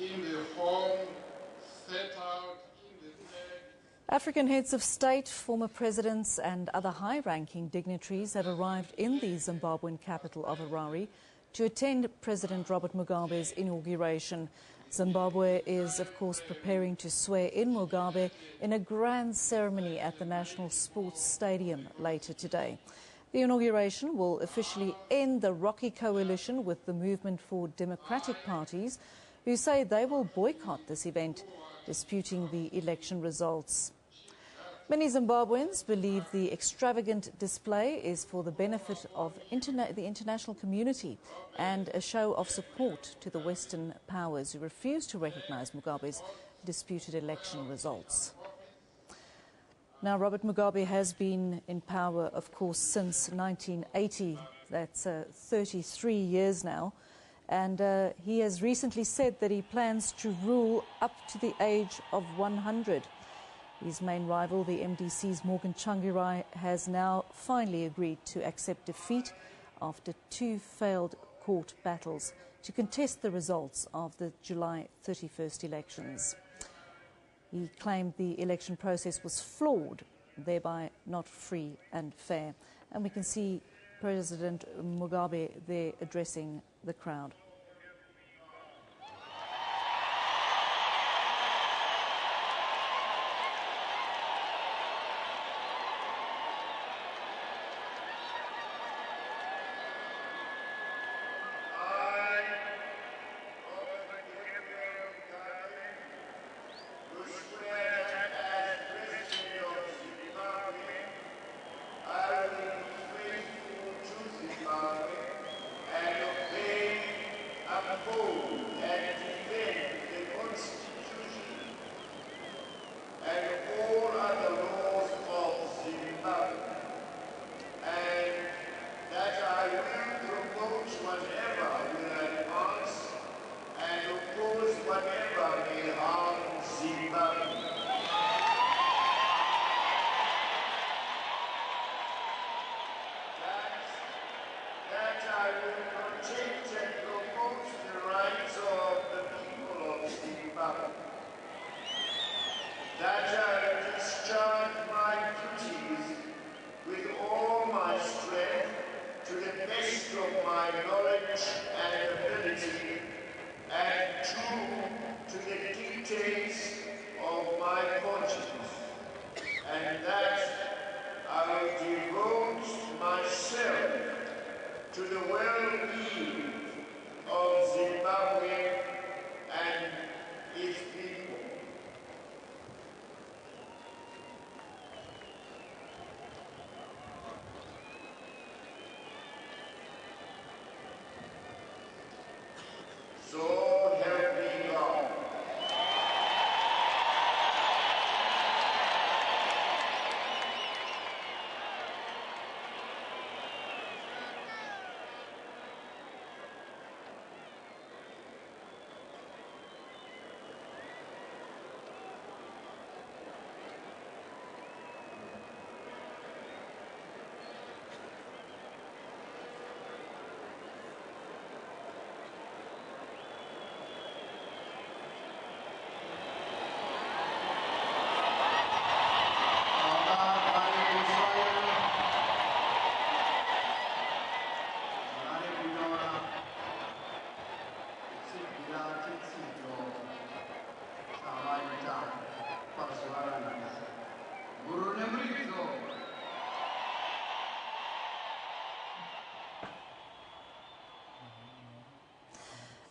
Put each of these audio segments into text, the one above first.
in the form set out in the text. African heads of state, former presidents and other high-ranking dignitaries have arrived in the Zimbabwean capital of Harare to attend President Robert Mugabe's inauguration. Zimbabwe is, of course, preparing to swear in Mugabe in a grand ceremony at the National Sports Stadium later today. The inauguration will officially end the rocky coalition with the Movement for Democratic Parties, who say they will boycott this event, disputing the election results. Many Zimbabweans believe the extravagant display is for the benefit of the international community and a show of support to the Western powers who refuse to recognize Mugabe's disputed election results. Now, Robert Mugabe has been in power, of course, since 1980. That's 33 years now. And he has recently said that he plans to rule up to the age of 100. His main rival, the MDC's Morgan Tsvangirai, has now finally agreed to accept defeat after 2 failed court battles to contest the results of the July 31st elections. He claimed the election process was flawed, thereby not free and fair. And we can see President Mugabe there addressing the crowd.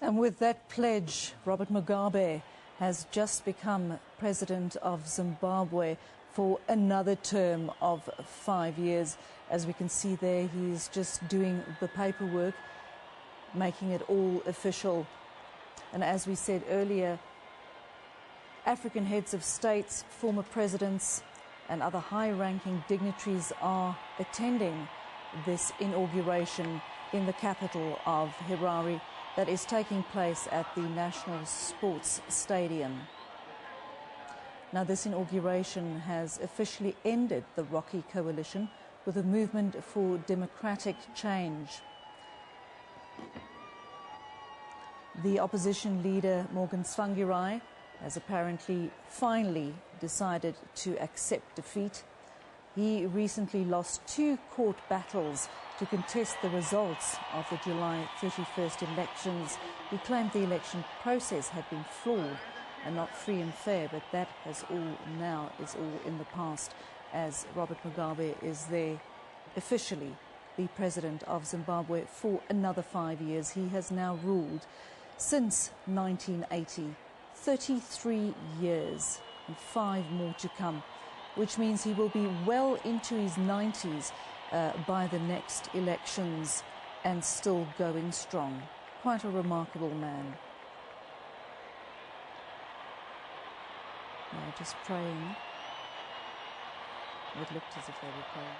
And with that pledge, Robert Mugabe has just become president of Zimbabwe for another term of 5 years. As we can see there, he's just doing the paperwork, making it all official. And as we said earlier, African heads of states, former presidents and other high-ranking dignitaries are attending this inauguration in the capital of Harare that is taking place at the National Sports Stadium. Now, this inauguration has officially ended the rocky coalition with a movement for democratic change. The opposition leader, Morgan Tsvangirai, has apparently finally decided to accept defeat. He recently lost 2 court battles to contest the results of the July 31st elections. He claimed the election process had been flawed and not free and fair, but that is all in the past, as Robert Mugabe is there officially the president of Zimbabwe for another 5 years. He has now ruled since 1980, 33 years and 5 more to come, which means he will be well into his 90s by the next elections and still going strong. Quite a remarkable man. Now just praying. It looked as if they were praying.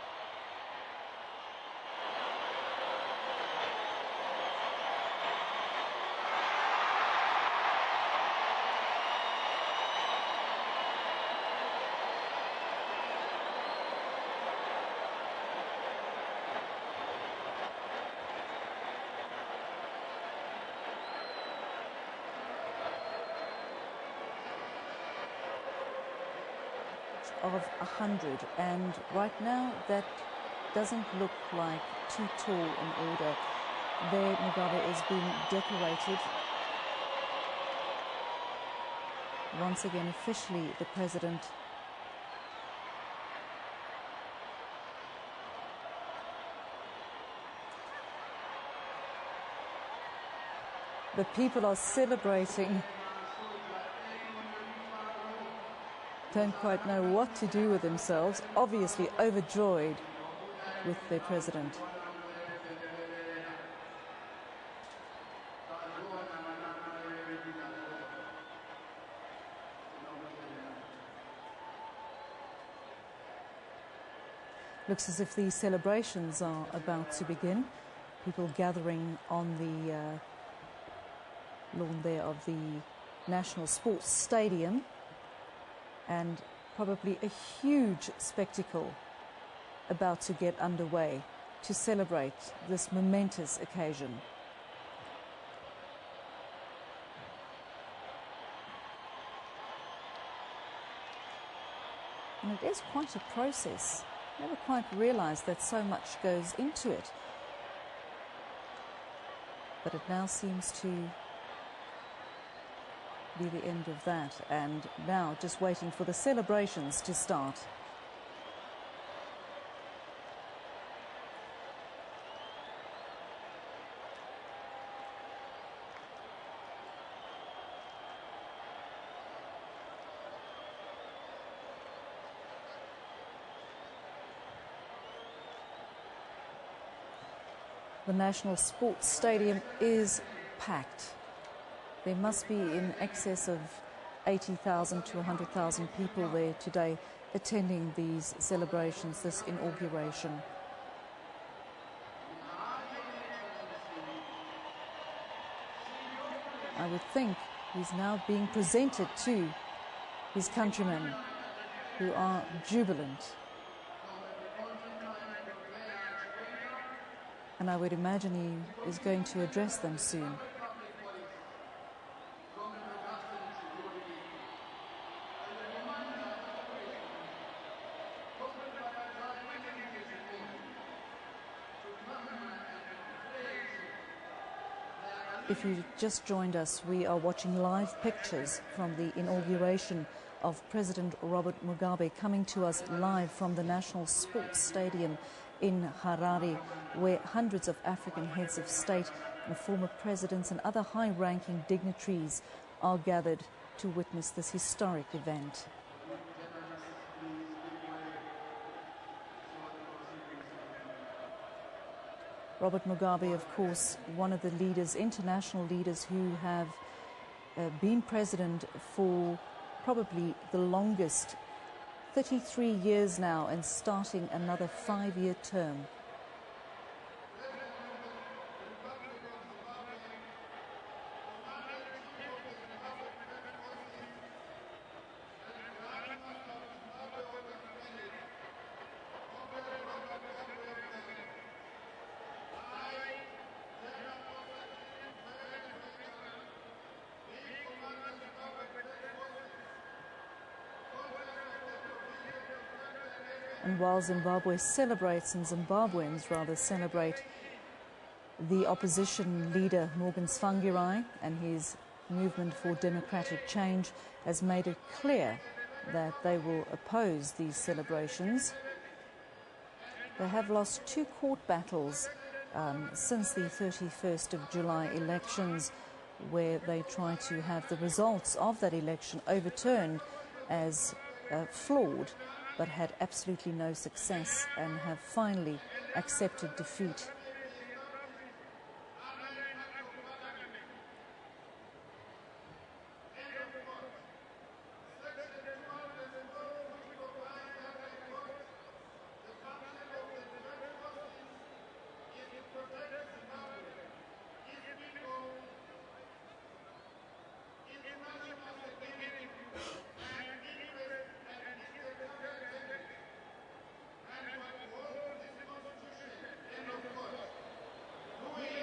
Of 100, and right now that doesn't look like too tall an order. There Mugabe is being decorated. Once again, officially the president. The people are celebrating. Don't quite know what to do with themselves, obviously overjoyed with their president. Looks as if the celebrations are about to begin. People gathering on the lawn there of the National Sports Stadium. And probably a huge spectacle about to get underway to celebrate this momentous occasion. And it is quite a process. Never quite realized that so much goes into it. But it now seems to be the end of that, and now just waiting for the celebrations to start. The National Sports Stadium is packed. There must be in excess of 80,000 to 100,000 people there today attending these celebrations, this inauguration. I would think he's now being presented to his countrymen who are jubilant. And I would imagine he is going to address them soon. If you just joined us, we are watching live pictures from the inauguration of President Robert Mugabe, coming to us live from the National Sports Stadium in Harare, where hundreds of African heads of state and former presidents and other high-ranking dignitaries are gathered to witness this historic event. Robert Mugabe, of course, one of the leaders, international leaders who have been president for probably the longest, 33 years now, and starting another 5-year term. And while Zimbabwe celebrates, and Zimbabweans rather celebrate, the opposition leader Morgan Tsvangirai and his movement for democratic change has made it clear that they will oppose these celebrations. They have lost 2 court battles since the 31st of July elections, where they try to have the results of that election overturned as flawed, but had absolutely no success and have finally accepted defeat.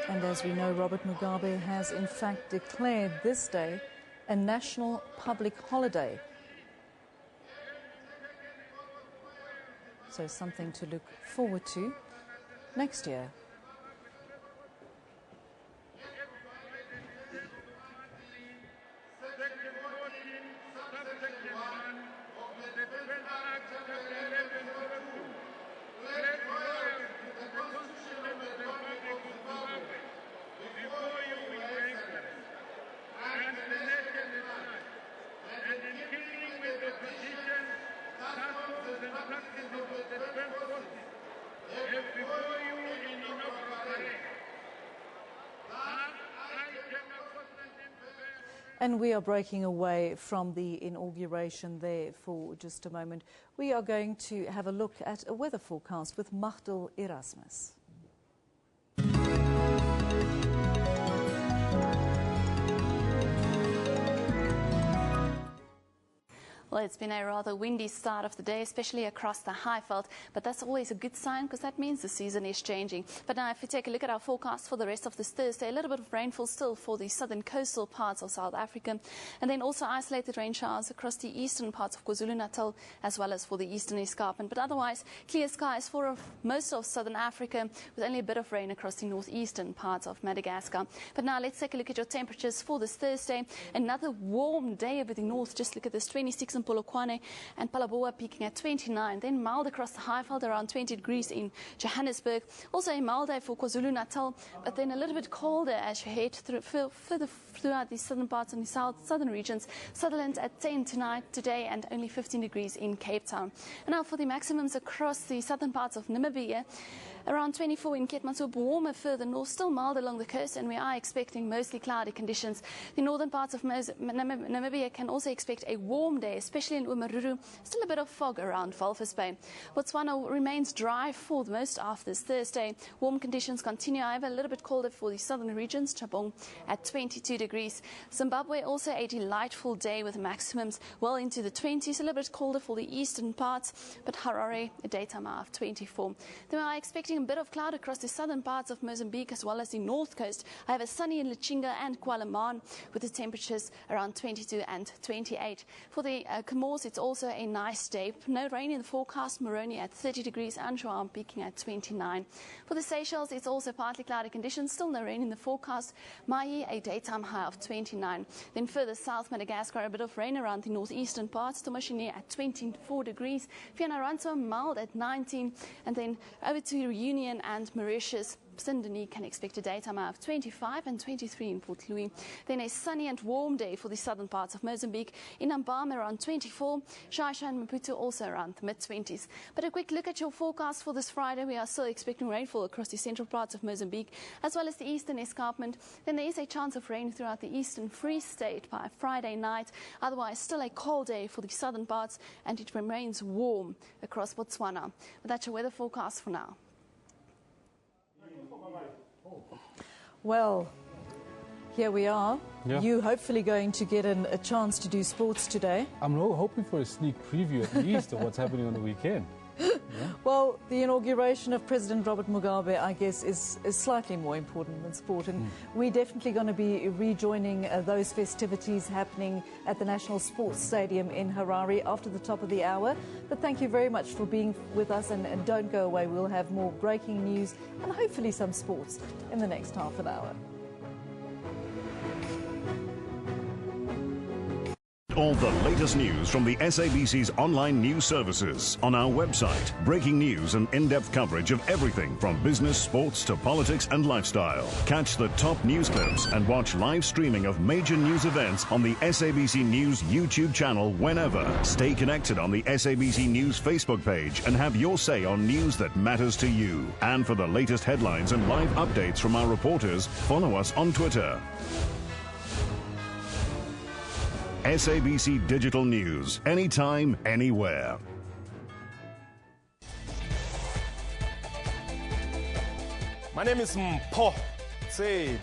And as we know, Robert Mugabe has in fact declared this day a national public holiday. So something to look forward to next year. And we are breaking away from the inauguration there for just a moment. We are going to have a look at a weather forecast with Magdal Erasmus. Well, it's been a rather windy start of the day, especially across the Highveld, but that's always a good sign because that means the season is changing. But now if we take a look at our forecast for the rest of this Thursday, a little bit of rainfall still for the southern coastal parts of South Africa, and then also isolated rain showers across the eastern parts of KwaZulu-Natal as well as for the eastern escarpment. But otherwise, clear skies for most of southern Africa with only a bit of rain across the northeastern parts of Madagascar. But now let's take a look at your temperatures for this Thursday. Another warm day over the north. Just look at this, 26 in Polokwane and Phalaborwa peaking at 29. Then mild across the Highveld, around 20 degrees in Johannesburg. Also a mild day for KwaZulu-Natal, but then a little bit colder as you head further throughout the southern parts and the southern regions. Sutherland at 10 tonight, today, and only 15 degrees in Cape Town. And now for the maximums across the southern parts of Namibia. Around 24 in Keetmanshoop, warmer further north, still mild along the coast, and we are expecting mostly cloudy conditions. The northern parts of Namibia can also expect a warm day, especially in Umaruru. Still a bit of fog around Walvis Bay. Botswana remains dry for the most of this Thursday. Warm conditions continue, however, a little bit colder for the southern regions. Chabong at 22 degrees. Zimbabwe also a delightful day with maximums well into the 20s, a little bit colder for the eastern parts, but Harare a daytime high of 24. Then we are expecting a bit of cloud across the southern parts of Mozambique as well as the north coast. However, sunny in Lichinga and Kuala with the temperatures around 22 and 28. For the Comores, it's also a nice day. No rain in the forecast. Moroni at 30 degrees and Anchoam peaking at 29. For the Seychelles, it's also partly cloudy conditions. Still no rain in the forecast. Mahi a daytime high of 29. Then further south, Madagascar, a bit of rain around the northeastern parts. Tomashini at 24 degrees. Fianarantso mild at 19. And then over to Reunion and Mauritius. Sindoni can expect a daytime high of 25 and 23 in Port Louis. Then a sunny and warm day for the southern parts of Mozambique. In Ambam around 24. Shasha and Maputo also around the mid-20s. But a quick look at your forecast for this Friday. We are still expecting rainfall across the central parts of Mozambique as well as the eastern escarpment. Then there is a chance of rain throughout the eastern Free State by Friday night. Otherwise, still a cold day for the southern parts, and it remains warm across Botswana. But that's your weather forecast for now. Well, here we are. Yeah. You hopefully going to get a chance to do sports today. I'm hoping for a sneak preview at least of what's happening on the weekend. Well, the inauguration of President Robert Mugabe, I guess, is slightly more important than sport. And we're definitely going to be rejoining those festivities happening at the National Sports Stadium in Harare after the top of the hour. But thank you very much for being with us, and don't go away. We'll have more breaking news and hopefully some sports in the next half an hour. All the latest news from the SABC's online news services on our website. Breaking news and in-depth coverage of everything from business, sports to politics and lifestyle. Catch the top news clips and watch live streaming of major news events on the SABC News YouTube channel whenever. Stay connected on the SABC News Facebook page and have your say on news that matters to you. And for the latest headlines and live updates from our reporters, follow us on Twitter. SABC Digital News, anytime, anywhere. My name is Mpo Tsedu.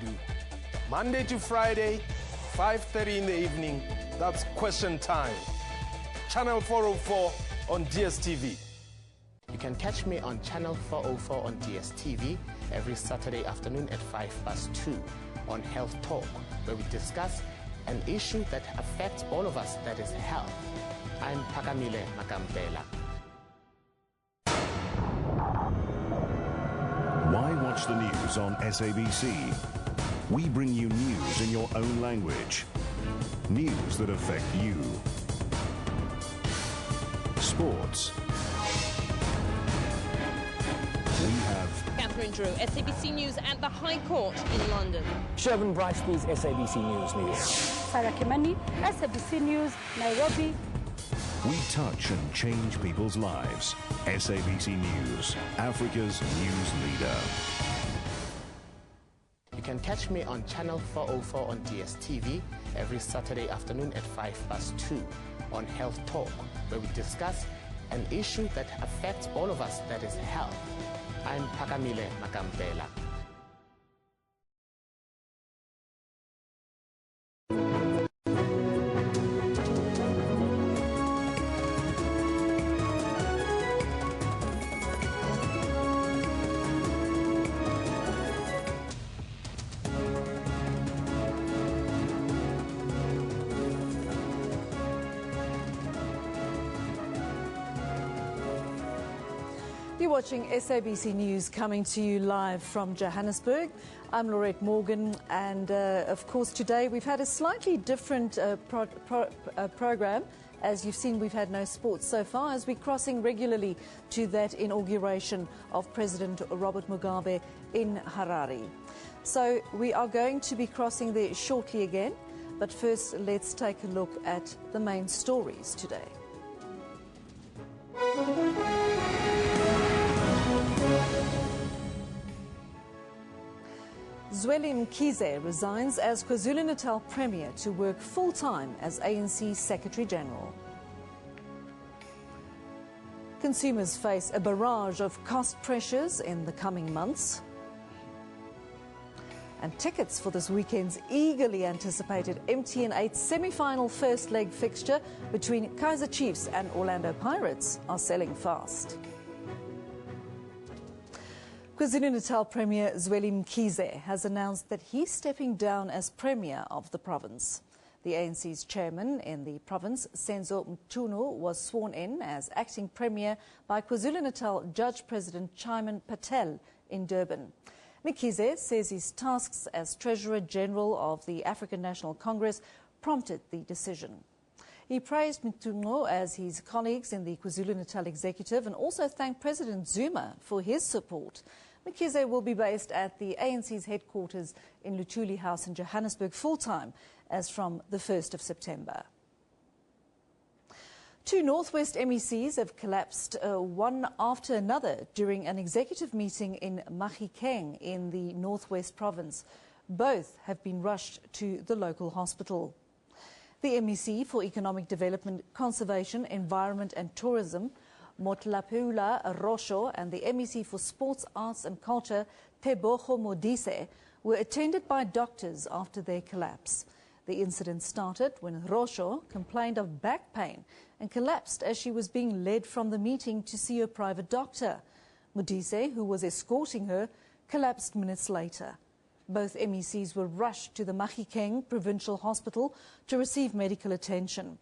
Monday to Friday, 5:30 in the evening, that's question time. Channel 404 on DSTV. You can catch me on Channel 404 on DSTV every Saturday afternoon at 2:05 on Health Talk, where we discuss an issue that affects all of us, that is health. I'm Pakamile Makampela. Why watch the news on SABC? We bring you news in your own language. News that affect you. Sports. We have Catherine Drew, SABC News at the High Court in London. Shervin Brightsby's SABC News. Sarah Kimani, SABC News, Nairobi. We touch and change people's lives. SABC News, Africa's news leader. You can catch me on Channel 404 on DSTV every Saturday afternoon at 2:05 on Health Talk, where we discuss an issue that affects all of us, that is health. I'm Pakamile Makampela. You're watching SABC News, coming to you live from Johannesburg. I'm Laurette Morgan, and of course today we've had a slightly different program. As you've seen, we've had no sports so far, as we're crossing regularly to that inauguration of President Robert Mugabe in Harare. So we are going to be crossing there shortly again, but first let's take a look at the main stories today. Zweli Mkhize resigns as KwaZulu-Natal Premier to work full-time as ANC Secretary-General. Consumers face a barrage of cost pressures in the coming months. And tickets for this weekend's eagerly anticipated MTN 8 semi-final first leg fixture between Kaizer Chiefs and Orlando Pirates are selling fast. KwaZulu-Natal Premier Zweli Mkhize has announced that he's stepping down as Premier of the province. The ANC's chairman in the province, Senzo Mtunu, was sworn in as acting Premier by KwaZulu-Natal Judge President Chaiman Patel in Durban. Mkhize says his tasks as Treasurer General of the African National Congress prompted the decision. He praised Mtunu as his colleagues in the KwaZulu-Natal executive and also thanked President Zuma for his support. Mkhize will be based at the ANC's headquarters in Luthuli House in Johannesburg full-time as from the 1st of September. Two Northwest MECs have collapsed one after another during an executive meeting in Mahikeng in the Northwest province. Both have been rushed to the local hospital. The MEC for Economic Development, Conservation, Environment and Tourism, Motlapula Rosho, and the MEC for Sports, Arts and Culture, Tebogo Modise, were attended by doctors after their collapse. The incident started when Rosho complained of back pain and collapsed as she was being led from the meeting to see her private doctor. Modise, who was escorting her, collapsed minutes later. Both MECs were rushed to the Mahikeng Provincial Hospital to receive medical attention.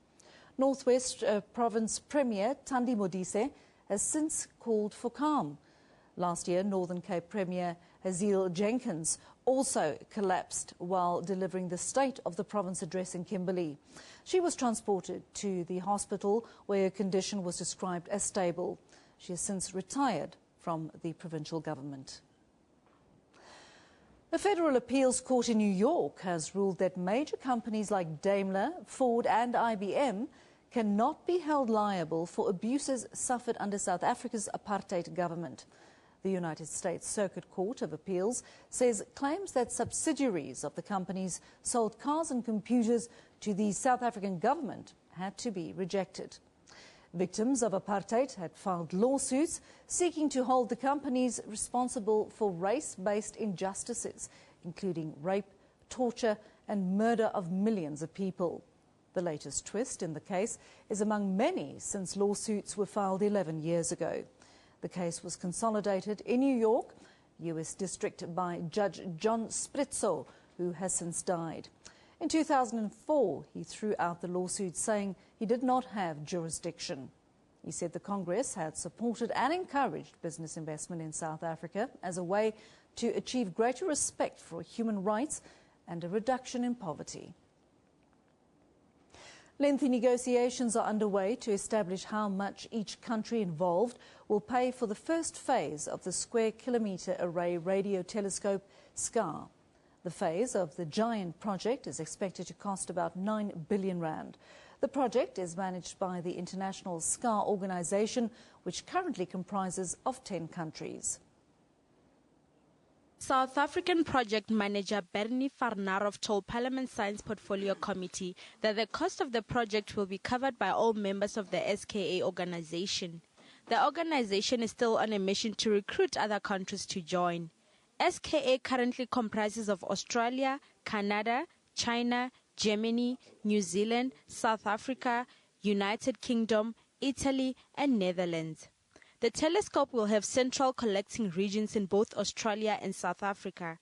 Northwest Province Premier Thandi Modise has since called for calm. Last year, Northern Cape Premier Haziel Jenkins also collapsed while delivering the State of the Province address in Kimberley. She was transported to the hospital where her condition was described as stable. She has since retired from the provincial government. The Federal Appeals Court in New York has ruled that major companies like Daimler, Ford and IBM cannot be held liable for abuses suffered under South Africa's apartheid government. The United States Circuit Court of Appeals says claims that subsidiaries of the companies sold cars and computers to the South African government had to be rejected. Victims of apartheid had filed lawsuits seeking to hold the companies responsible for race-based injustices, including rape, torture and murder of millions of people. The latest twist in the case is among many since lawsuits were filed 11 years ago. The case was consolidated in New York, U.S. District, by Judge John Spritzo, who has since died. In 2004, he threw out the lawsuit, saying he did not have jurisdiction. He said the Congress had supported and encouraged business investment in South Africa as a way to achieve greater respect for human rights and a reduction in poverty. Lengthy negotiations are underway to establish how much each country involved will pay for the first phase of the Square Kilometre Array Radio Telescope, SCAR. The phase of the giant project is expected to cost about 9 billion rand. The project is managed by the International SCAR organization, which currently comprises of 10 countries. South African project manager Bernie Farnarov told Parliament Science Portfolio Committee that the cost of the project will be covered by all members of the SKA organization. The organization is still on a mission to recruit other countries to join. SKA currently comprises of Australia, Canada, China, Germany, New Zealand, South Africa, United Kingdom, Italy and Netherlands. The telescope will have central collecting regions in both Australia and South Africa,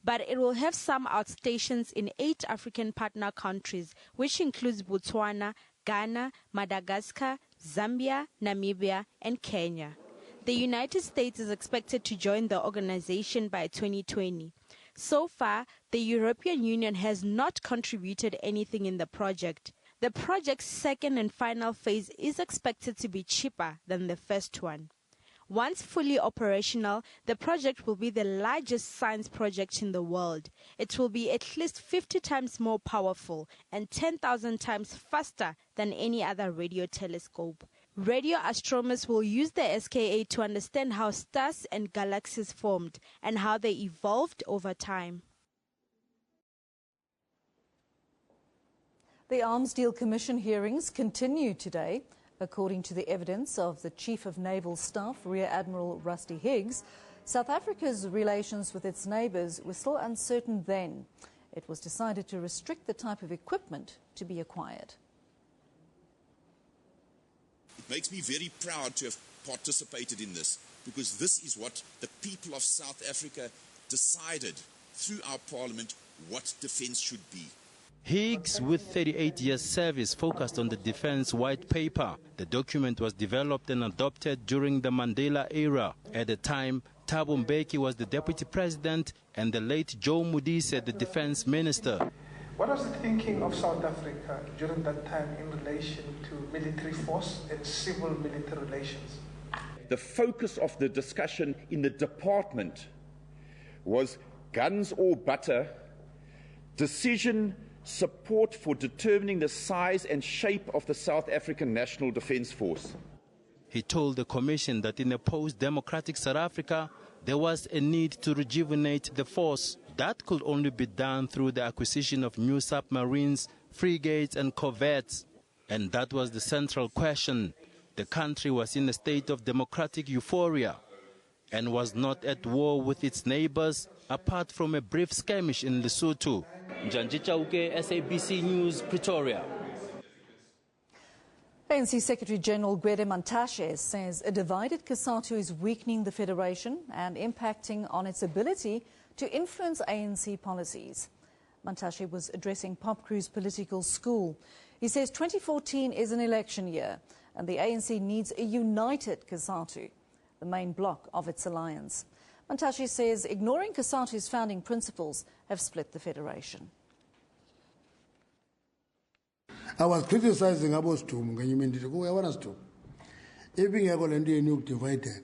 but it will have some outstations in 8 African partner countries, which includes Botswana, Ghana, Madagascar, Zambia, Namibia and Kenya. The United States is expected to join the organization by 2020. So far, the European Union has not contributed anything in the project. The project's second and final phase is expected to be cheaper than the first one. Once fully operational, the project will be the largest science project in the world. It will be at least 50 times more powerful and 10,000 times faster than any other radio telescope. Radio astronomers will use the SKA to understand how stars and galaxies formed and how they evolved over time. The Arms Deal Commission hearings continue today. According to the evidence of the Chief of Naval Staff, Rear Admiral Rusty Higgs, South Africa's relations with its neighbours were still uncertain then. It was decided to restrict the type of equipment to be acquired. It makes me very proud to have participated in this, because this is what the people of South Africa decided through our parliament what defence should be. Higgs, with 38 years service, focused on the Defence White Paper. The document was developed and adopted during the Mandela era. At the time, Thabo Mbeki was the Deputy President and the late Joe Modise the Defence Minister. What was the thinking of South Africa during that time in relation to military force and civil military relations? The focus of the discussion in the department was guns or butter, decision support for determining the size and shape of the South African National Defence Force. He told the Commission that in a post-democratic South Africa, there was a need to rejuvenate the force. That could only be done through the acquisition of new submarines, frigates and corvettes. And that was the central question. The country was in a state of democratic euphoria. and was not at war with its neighbors, apart from a brief skirmish in Lesotho. Njanji Chauke, SABC News, Pretoria. ANC Secretary-General Gwede Mantashe says a divided COSATU is weakening the federation and impacting on its ability to influence ANC policies. Mantashe was addressing Pop Crew's political school. He says 2014 is an election year and the ANC needs a united COSATU, the main bloc of its alliance. Mantashe says ignoring COSATU's founding principles have split the federation. I was criticizing about Stum, if we have a new divided,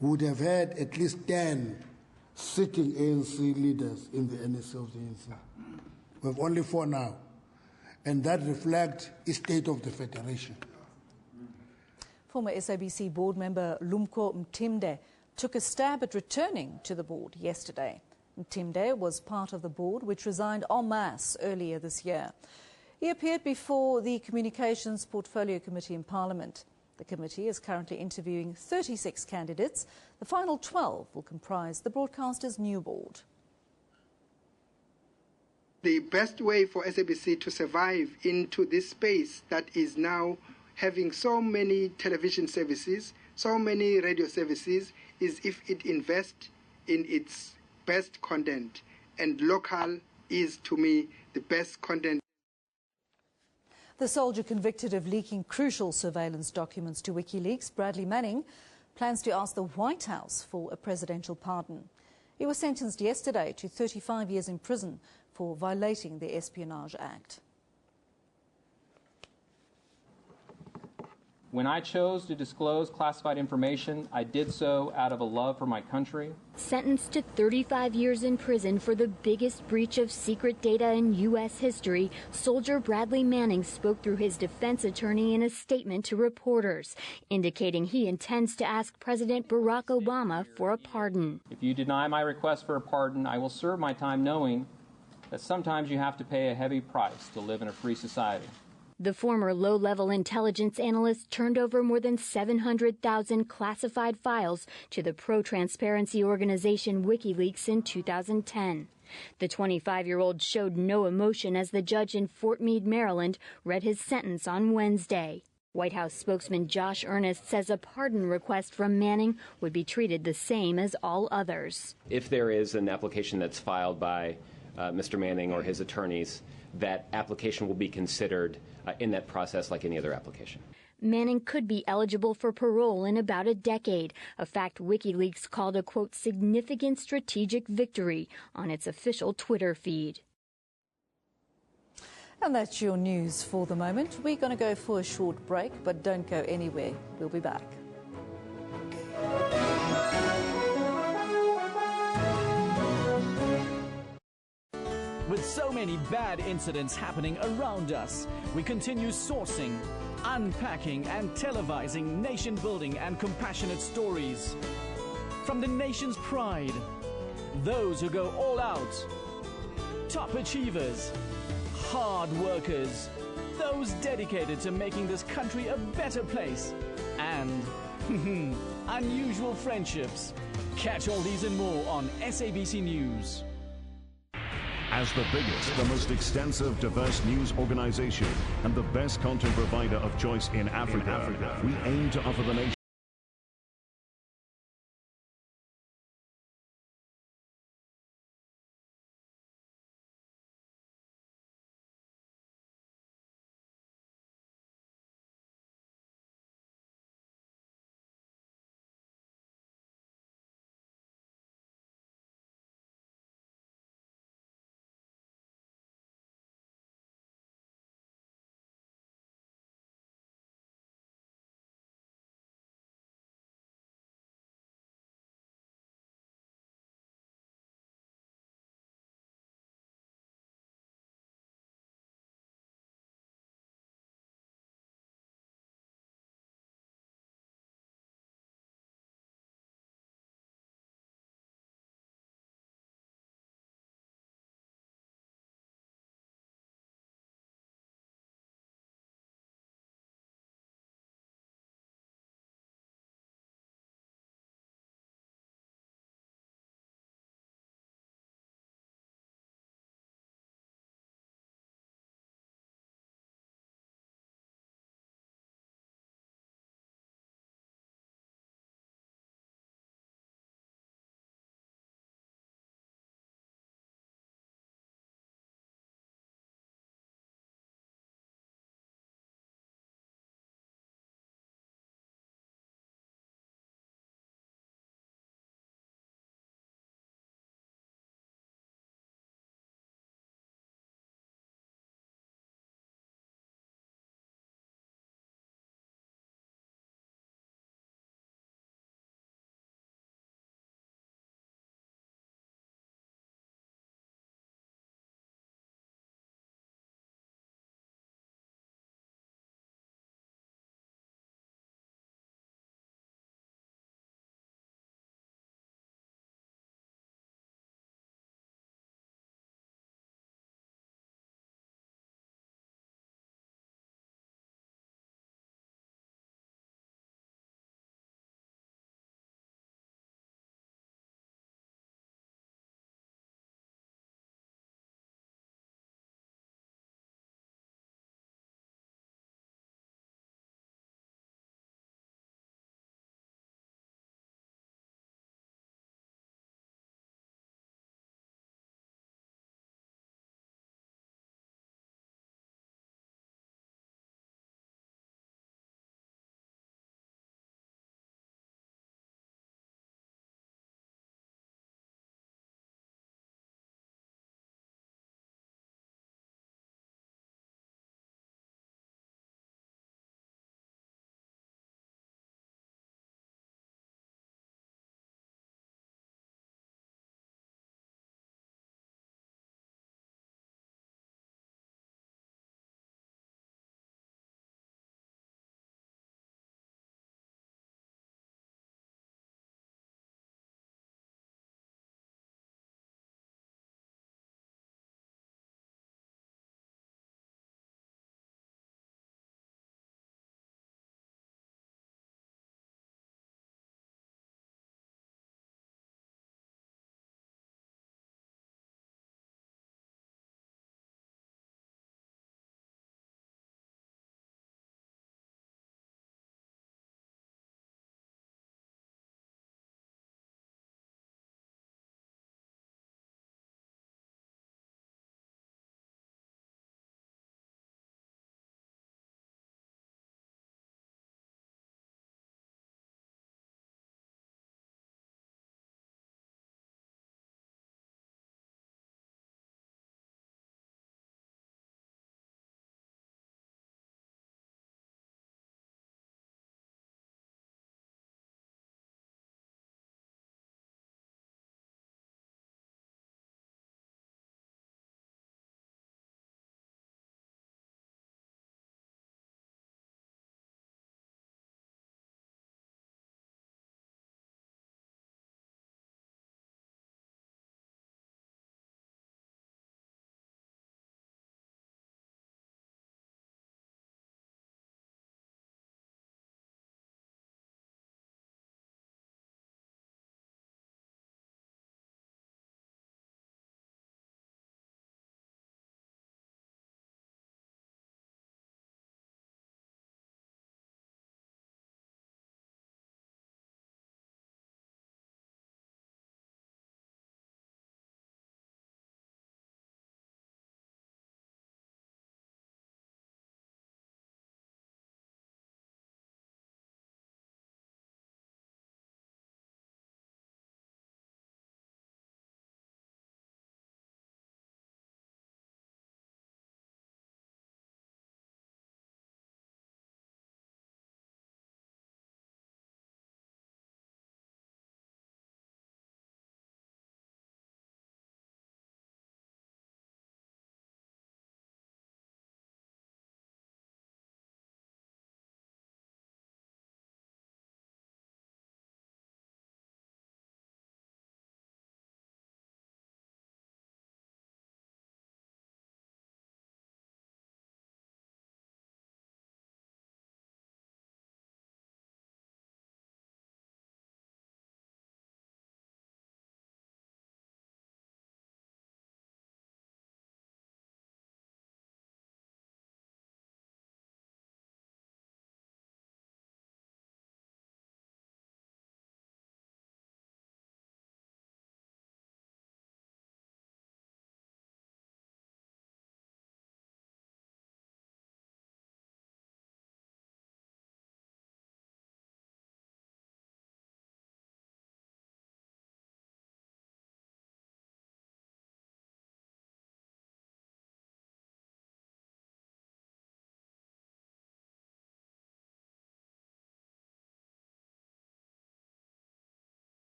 we would have had at least 10 sitting ANC leaders in the NSC of the ANC. We have only 4 now, and that reflects the state of the federation. Former SABC board member Lumko Mtimde took a stab at returning to the board yesterday. Mtimde was part of the board which resigned en masse earlier this year. He appeared before the Communications Portfolio Committee in Parliament. The committee is currently interviewing 36 candidates. The final 12 will comprise the broadcaster's new board. The best way for SABC to survive into this space that is now having so many television services, so many radio services, is if it invests in its best content. And local is, to me, the best content. The soldier convicted of leaking crucial surveillance documents to WikiLeaks, Bradley Manning, plans to ask the White House for a presidential pardon. He was sentenced yesterday to 35 years in prison for violating the Espionage Act. When I chose to disclose classified information, I did so out of a love for my country. Sentenced to 35 years in prison for the biggest breach of secret data in U.S. history, Soldier Bradley Manning spoke through his defense attorney in a statement to reporters, indicating he intends to ask President Barack Obama for a pardon. If you deny my request for a pardon, I will serve my time knowing that sometimes you have to pay a heavy price to live in a free society. The former low-level intelligence analyst turned over more than 700,000 classified files to the pro-transparency organization WikiLeaks in 2010. The 25-year-old showed no emotion as the judge in Fort Meade, Maryland, read his sentence on Wednesday. White House spokesman Josh Earnest says a pardon request from Manning would be treated the same as all others. If there is an application that's filed by Mr. Manning or his attorneys, that application will be considered in that process like any other application. Manning could be eligible for parole in about a decade, a fact WikiLeaks called a, quote, significant strategic victory on its official Twitter feed. And that's your news for the moment. We're going to go for a short break, but don't go anywhere. We'll be back. With so many bad incidents happening around us, we continue sourcing, unpacking and televising nation-building and compassionate stories. From the nation's pride, those who go all out, top achievers, hard workers, those dedicated to making this country a better place, and unusual friendships. Catch all these and more on SABC News. As the biggest, the most extensive, diverse news organization and the best content provider of choice in Africa, we aim to offer the nation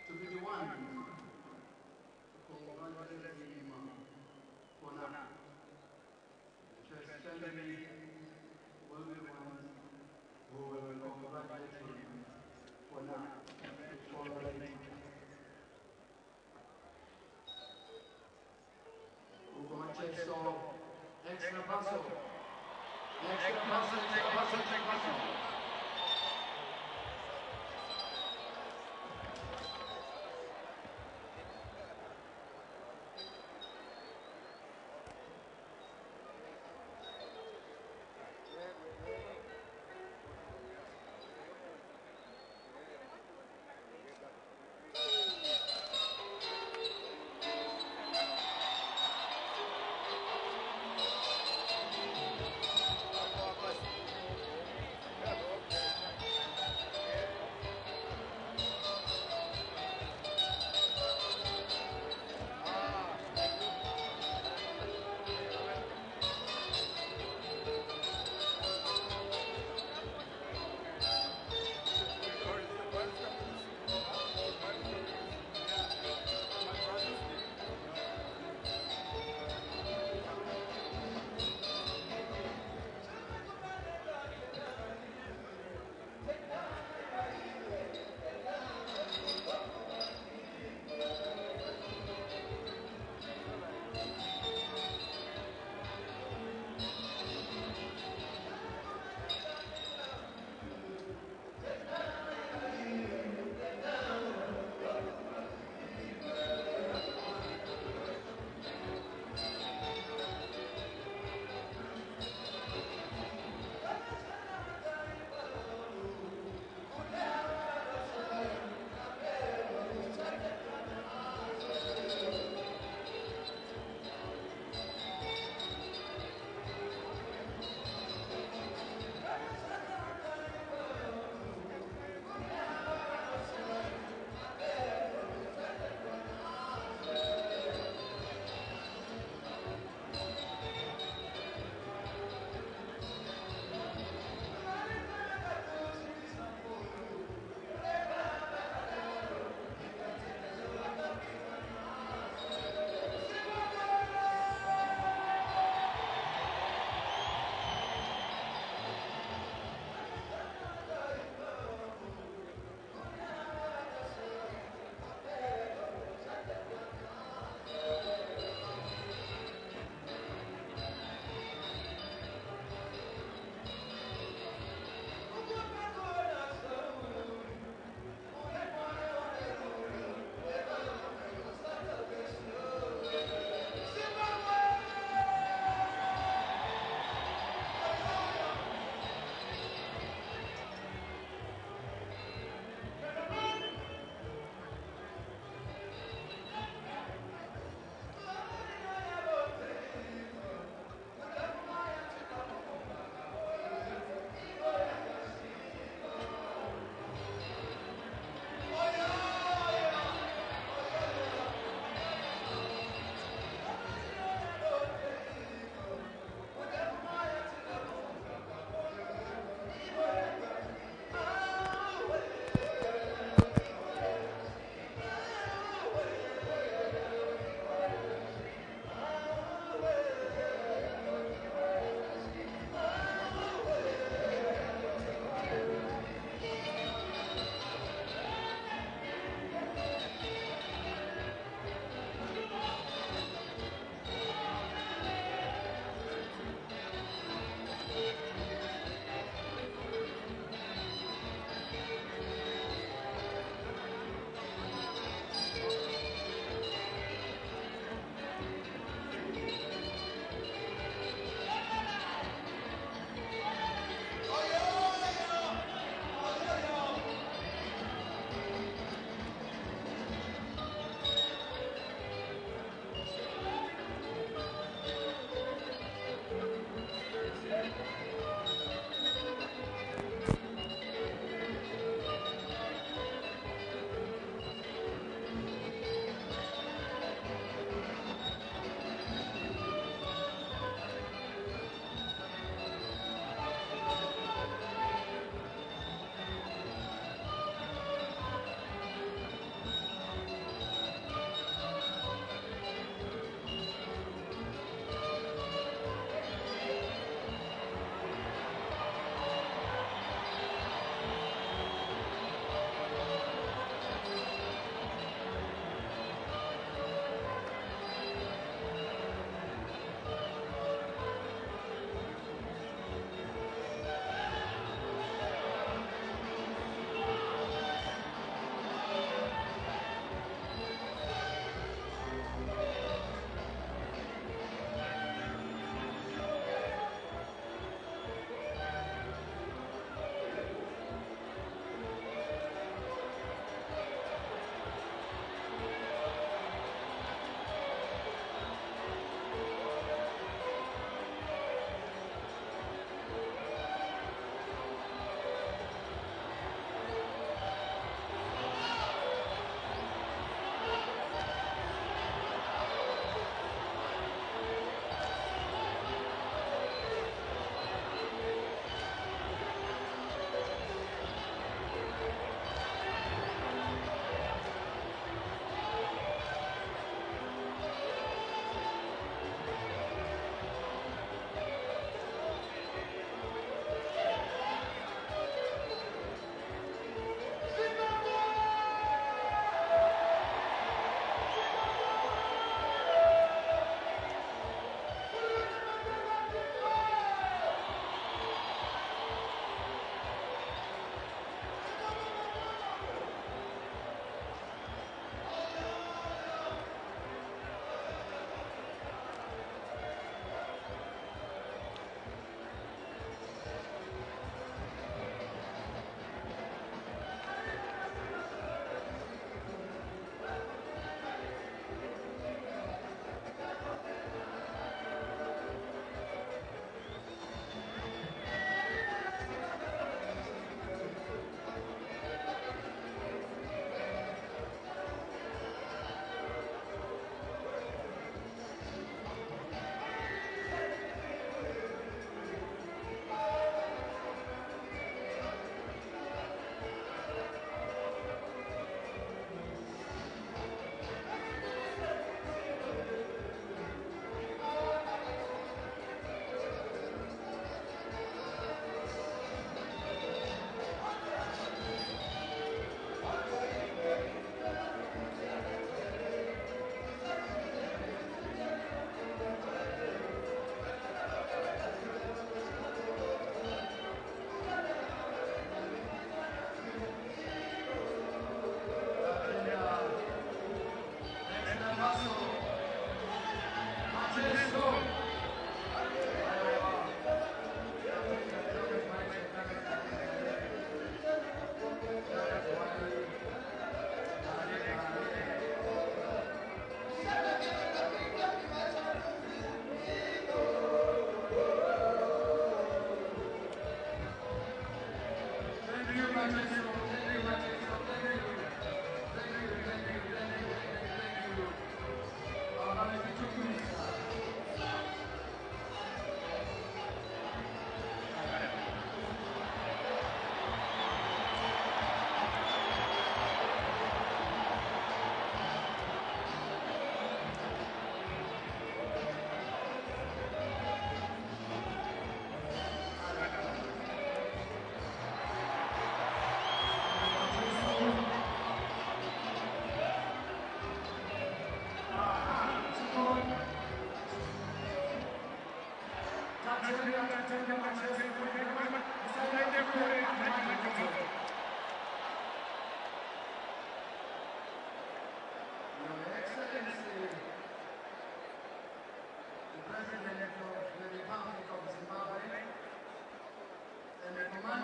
To be the one to congratulate him for now. The first family will be one who will congratulate him for now. Extra paso.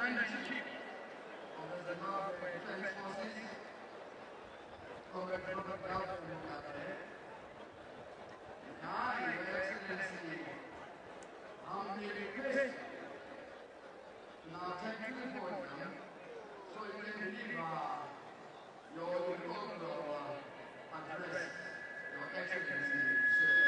Commander-in-Chief of the Zimbabwe Defense Forces, Comrade Robert Mugabe, I, Your Excellency, humbly request to now take to the podium so you can deliver your inaugural address, Your Excellency, sir.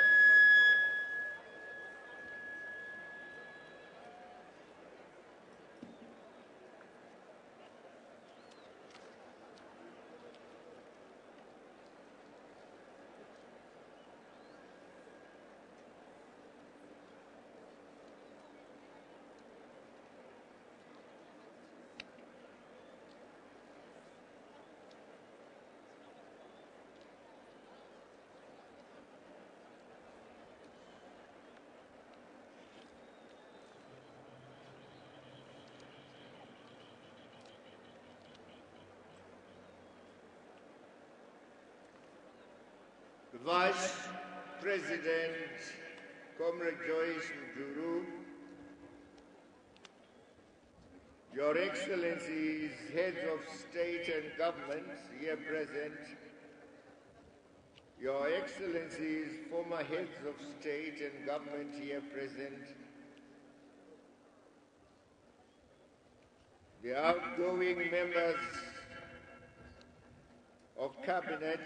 Vice President Comrade Joyce Mjuru, Your Excellencies, Heads of State and Government here present, Your Excellencies, former Heads of State and Government here present, the outgoing members of Cabinet,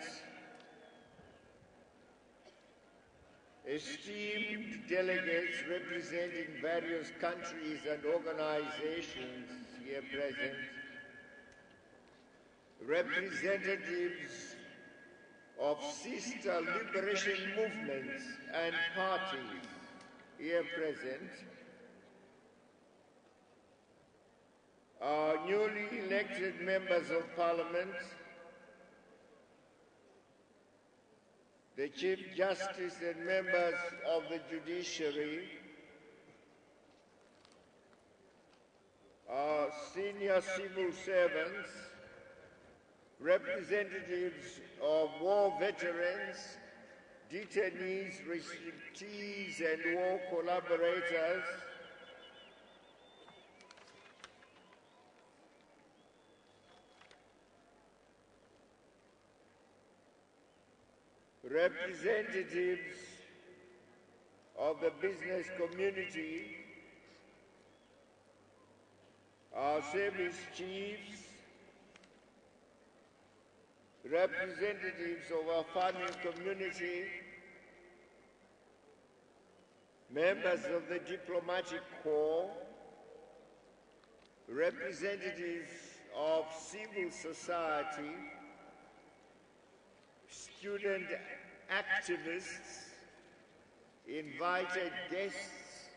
esteemed delegates representing various countries and organizations here present, representatives of sister liberation movements and parties here present, our newly elected members of Parliament, the Chief Justice and members of the judiciary, our senior civil servants, representatives of war veterans, detainees, restrictees, and war collaborators, representatives of the business community, our service chiefs, representatives of our farming community, members of the diplomatic corps, representatives of civil society, student activists, invited guests,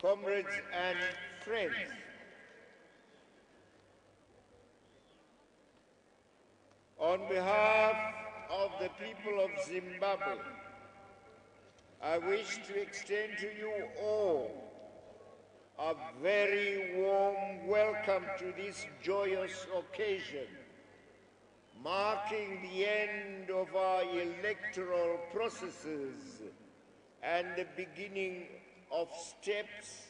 comrades and friends. On behalf of the people of Zimbabwe, I wish to extend to you all a very warm welcome to this joyous occasion, marking the end of our electoral processes and the beginning of steps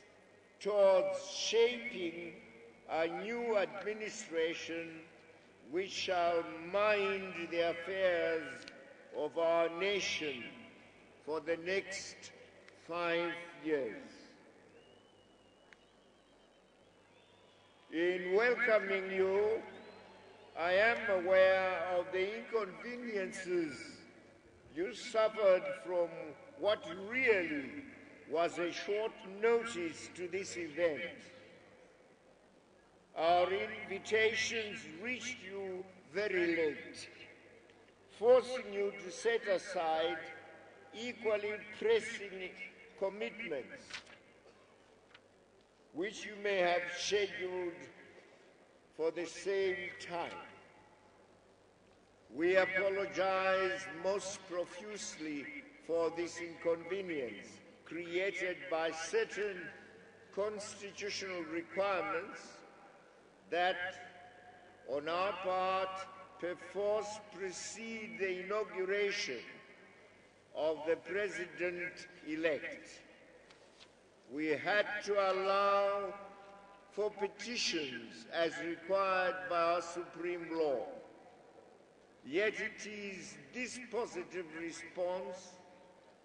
towards shaping a new administration which shall mind the affairs of our nation for the next 5 years. In welcoming you, I am aware of the inconveniences you suffered from what really was a short notice to this event. Our invitations reached you very late, forcing you to set aside equally pressing commitments, which you may have scheduled for the same time. We apologize most profusely for this inconvenience created by certain constitutional requirements that, on our part, perforce precede the inauguration of the President-elect. We had to allow for petitions as required by our supreme law. Yet it is this positive response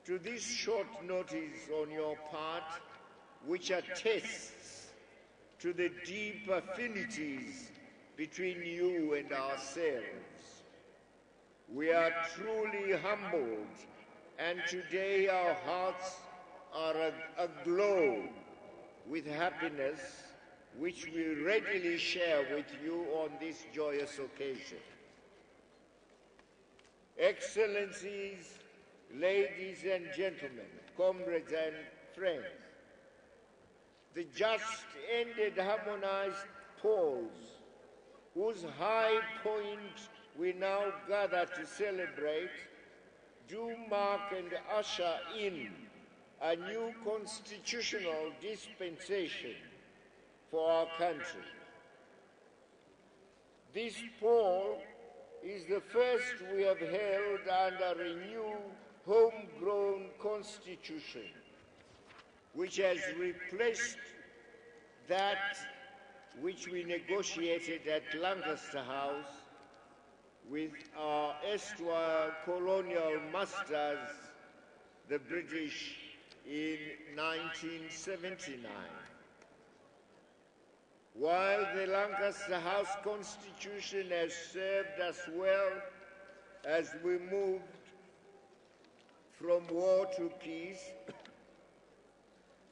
to this short notice on your part which attests to the deep affinities between you and ourselves. We are truly humbled, and today our hearts are aglow with happiness, which we readily share with you on this joyous occasion. Excellencies, ladies and gentlemen, comrades and friends, the just ended harmonized polls, whose high point we now gather to celebrate, do mark and usher in a new constitutional dispensation for our country. This poll is the first we have held under a new homegrown constitution, which has replaced that which we negotiated at Lancaster House with our erstwhile colonial masters, the British, in 1979. While the Lancaster House Constitution has served us well as we moved from war to peace,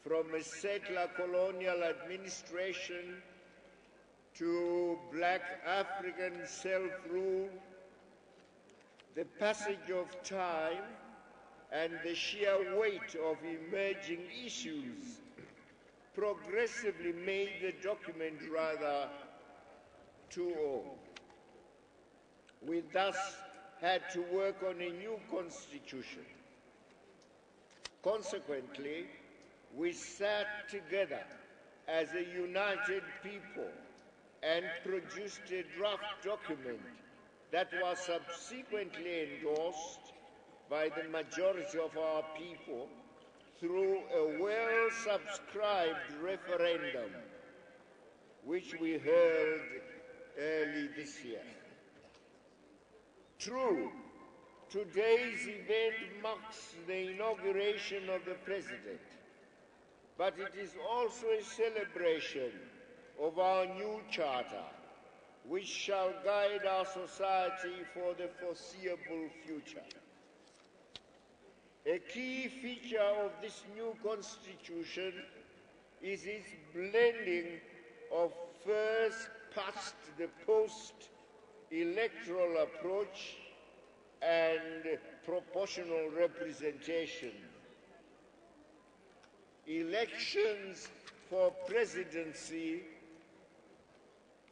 from a settler colonial administration to black African self-rule, the passage of time and the sheer weight of emerging issues progressively made the document rather too old. We thus had to work on a new constitution. Consequently, we sat together as a united people and produced a draft document that was subsequently endorsed by the majority of our people through a well-subscribed referendum, which we held early this year. True, today's event marks the inauguration of the President, but it is also a celebration of our new charter, which shall guide our society for the foreseeable future. A key feature of this new constitution is its blending of first past the post-electoral approach and proportional representation. Elections for presidency,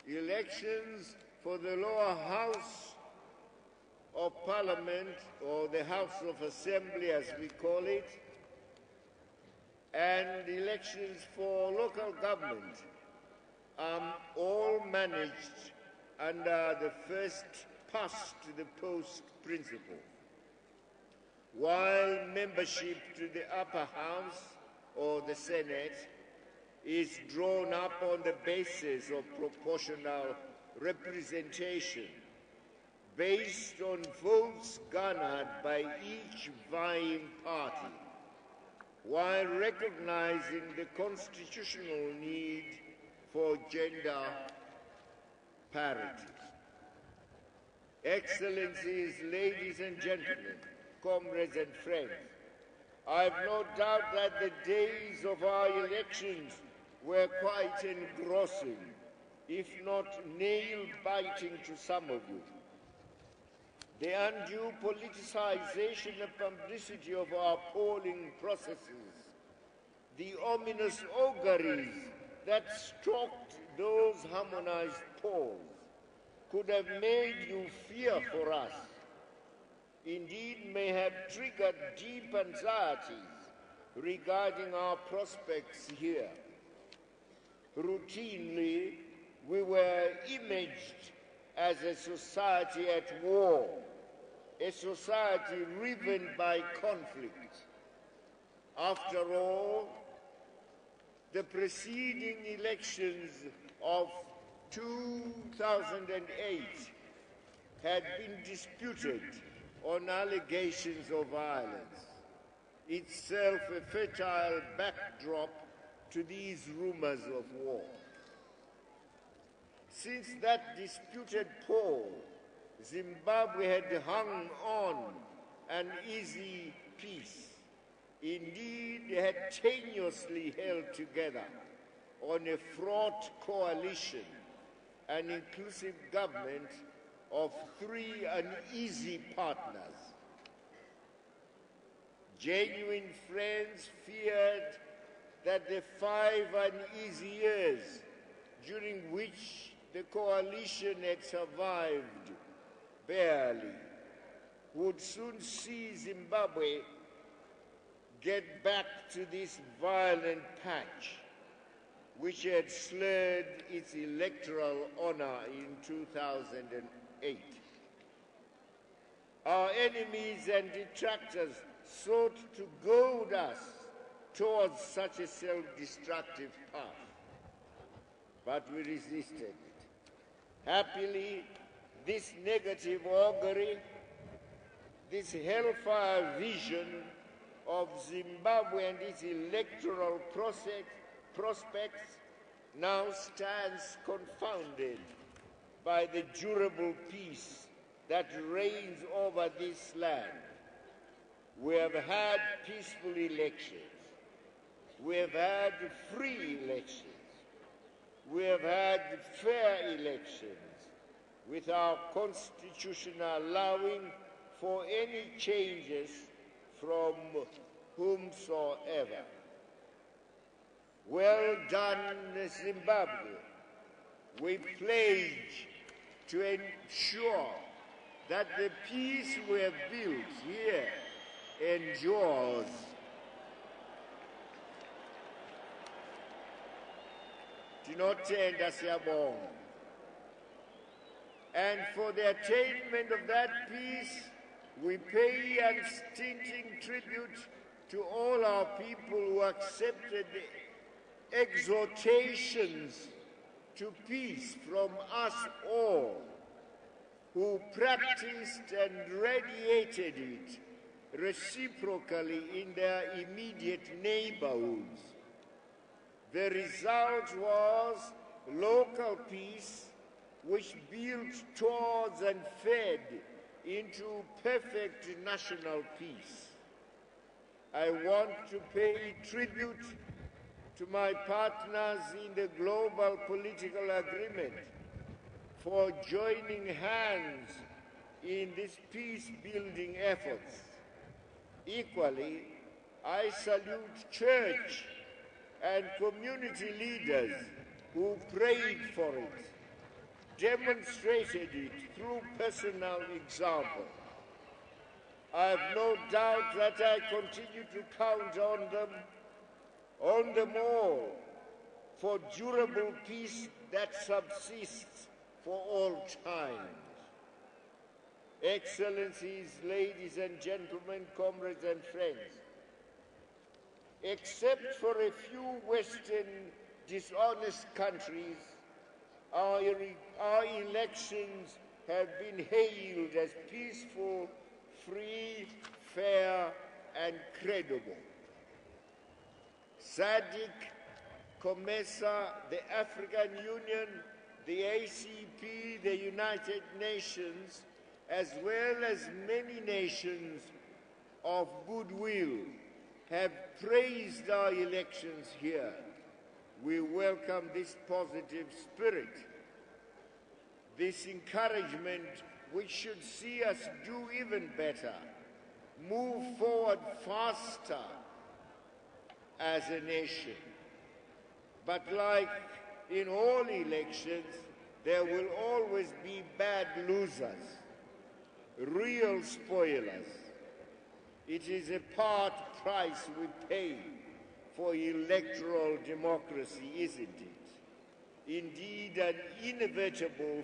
elections for the lower house of Parliament, or the House of Assembly as we call it, and elections for local government are all managed under the first past the post principle, while membership to the upper house or the Senate is drawn up on the basis of proportional representation, based on votes garnered by each vying party, while recognizing the constitutional need for gender parity. Excellencies, ladies and gentlemen, comrades and friends, I have no doubt that the days of our elections were quite engrossing, if not nail-biting to some of you. The undue politicization and publicity of our polling processes, the ominous auguries that stalked those harmonized polls, could have made you fear for us, indeed may have triggered deep anxieties regarding our prospects here. Routinely, we were imaged as a society at war, a society riven by conflict. After all, the preceding elections of 2008 had been disputed on allegations of violence, itself a fertile backdrop to these rumors of war. Since that disputed poll, Zimbabwe had hung on an easy peace. Indeed, they had tenuously held together on a fraught coalition, an inclusive government of three uneasy partners. Genuine friends feared that the 5 uneasy years during which the coalition had survived barely would soon see Zimbabwe get back to this violent patch which had slurred its electoral honor in 2008. Our enemies and detractors sought to goad us towards such a self-destructive path, but we resisted it. Happily, this negative augury, this hellfire vision of Zimbabwe and its electoral prospects now stands confounded by the durable peace that reigns over this land. We have had peaceful elections. We have had free elections. We have had fair elections, with our constitution allowing for any changes from whomsoever. Well done, Zimbabwe. We pledge to ensure that the peace we have built here endures. Tinotenda siyabonga. And for the attainment of that peace, we pay unstinting tribute to all our people who accepted the exhortations to peace from us all, who practiced and radiated it reciprocally in their immediate neighborhoods. The result was local peace, which built towards and fed into perfect national peace. I want to pay tribute to my partners in the global political agreement for joining hands in these peace-building efforts. Equally, I salute church and community leaders who prayed for it, demonstrated it through personal example. I have no doubt that I continue to count on them all, for durable peace that subsists for all time. Excellencies, ladies and gentlemen, comrades and friends, except for a few Western dishonest countries, our elections have been hailed as peaceful, free, fair, and credible. SADC, COMESA, the African Union, the ACP, the United Nations, as well as many nations of goodwill, have praised our elections here. We welcome this positive spirit, this encouragement which should see us do even better, move forward faster as a nation. But like in all elections, there will always be bad losers, real spoilers. It is a part price we pay for electoral democracy, isn't it? Indeed, an inevitable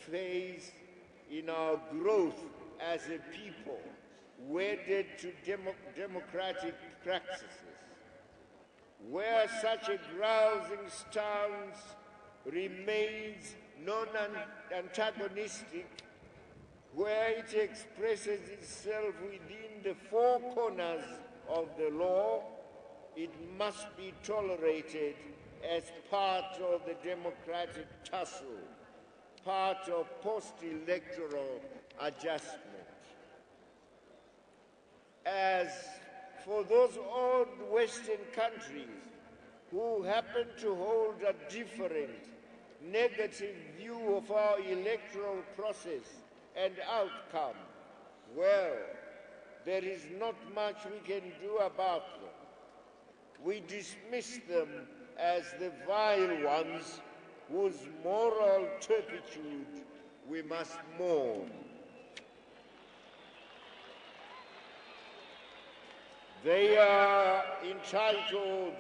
phase in our growth as a people, wedded to democratic practices. where such a grousing stance remains non-antagonistic, where it expresses itself within the four corners of the law, it must be tolerated as part of the democratic tussle, part of post-electoral adjustment. As for those old Western countries who happen to hold a different, negative view of our electoral process and outcome, well, there is not much we can do about them. We dismiss them as the vile ones whose moral turpitude we must mourn. They are entitled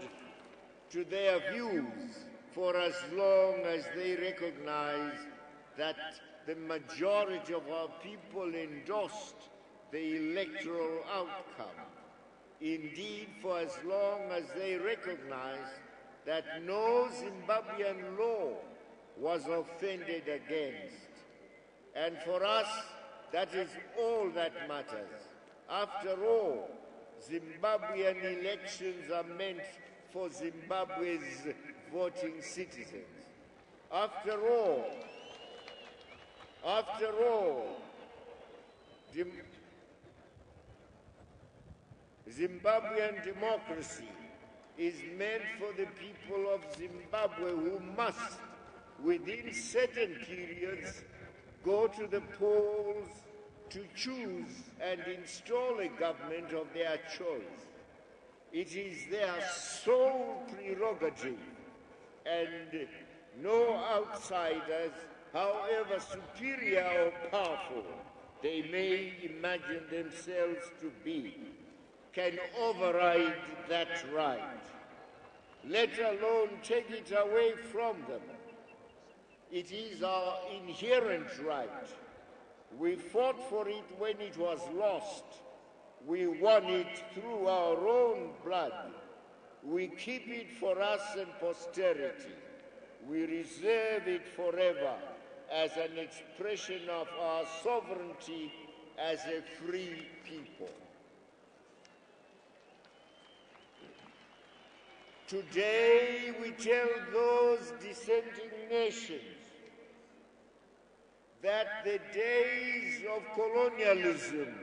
to their views for as long as they recognize that the majority of our people endorsed the electoral outcome. Indeed, for as long as they recognize that no Zimbabwean law was offended against. And for us, that is all that matters. After all, Zimbabwean elections are meant for Zimbabwe's voting citizens. After all, Zimbabwean democracy is meant for the people of Zimbabwe who must, within certain periods, go to the polls to choose and install a government of their choice. It is their sole prerogative, and no outsiders, however superior or powerful they may imagine themselves to be, can override that right, let alone take it away from them. It is our inherent right. We fought for it when it was lost. We won it through our own blood. We keep it for us and posterity. We reserve it forever as an expression of our sovereignty as a free people. Today we tell those dissenting nations that the days of colonialism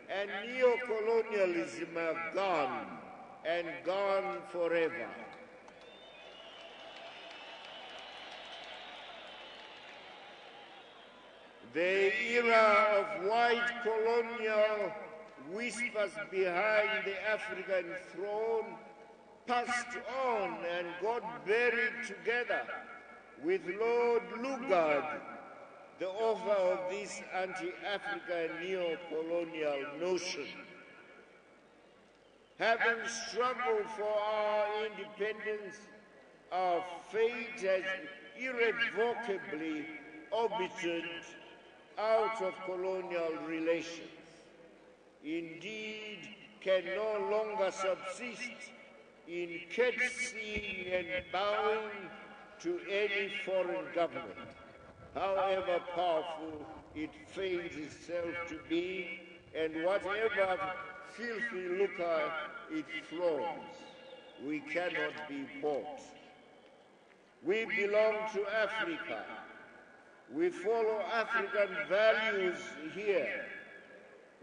and neo-colonialism are gone, and gone forever. The era of white colonial whispers behind the African throne passed on and got buried together with Lord Lugard, the author of this anti-African neo-colonial notion. Having struggled for our independence, our fate has irrevocably orbited out of colonial relations. Indeed, can no longer subsist in courtesying and bowing to any foreign government, however powerful it feigns itself to be, and whatever filthy lucre it flaunts. We cannot be bought. We belong to Africa. We follow African values here.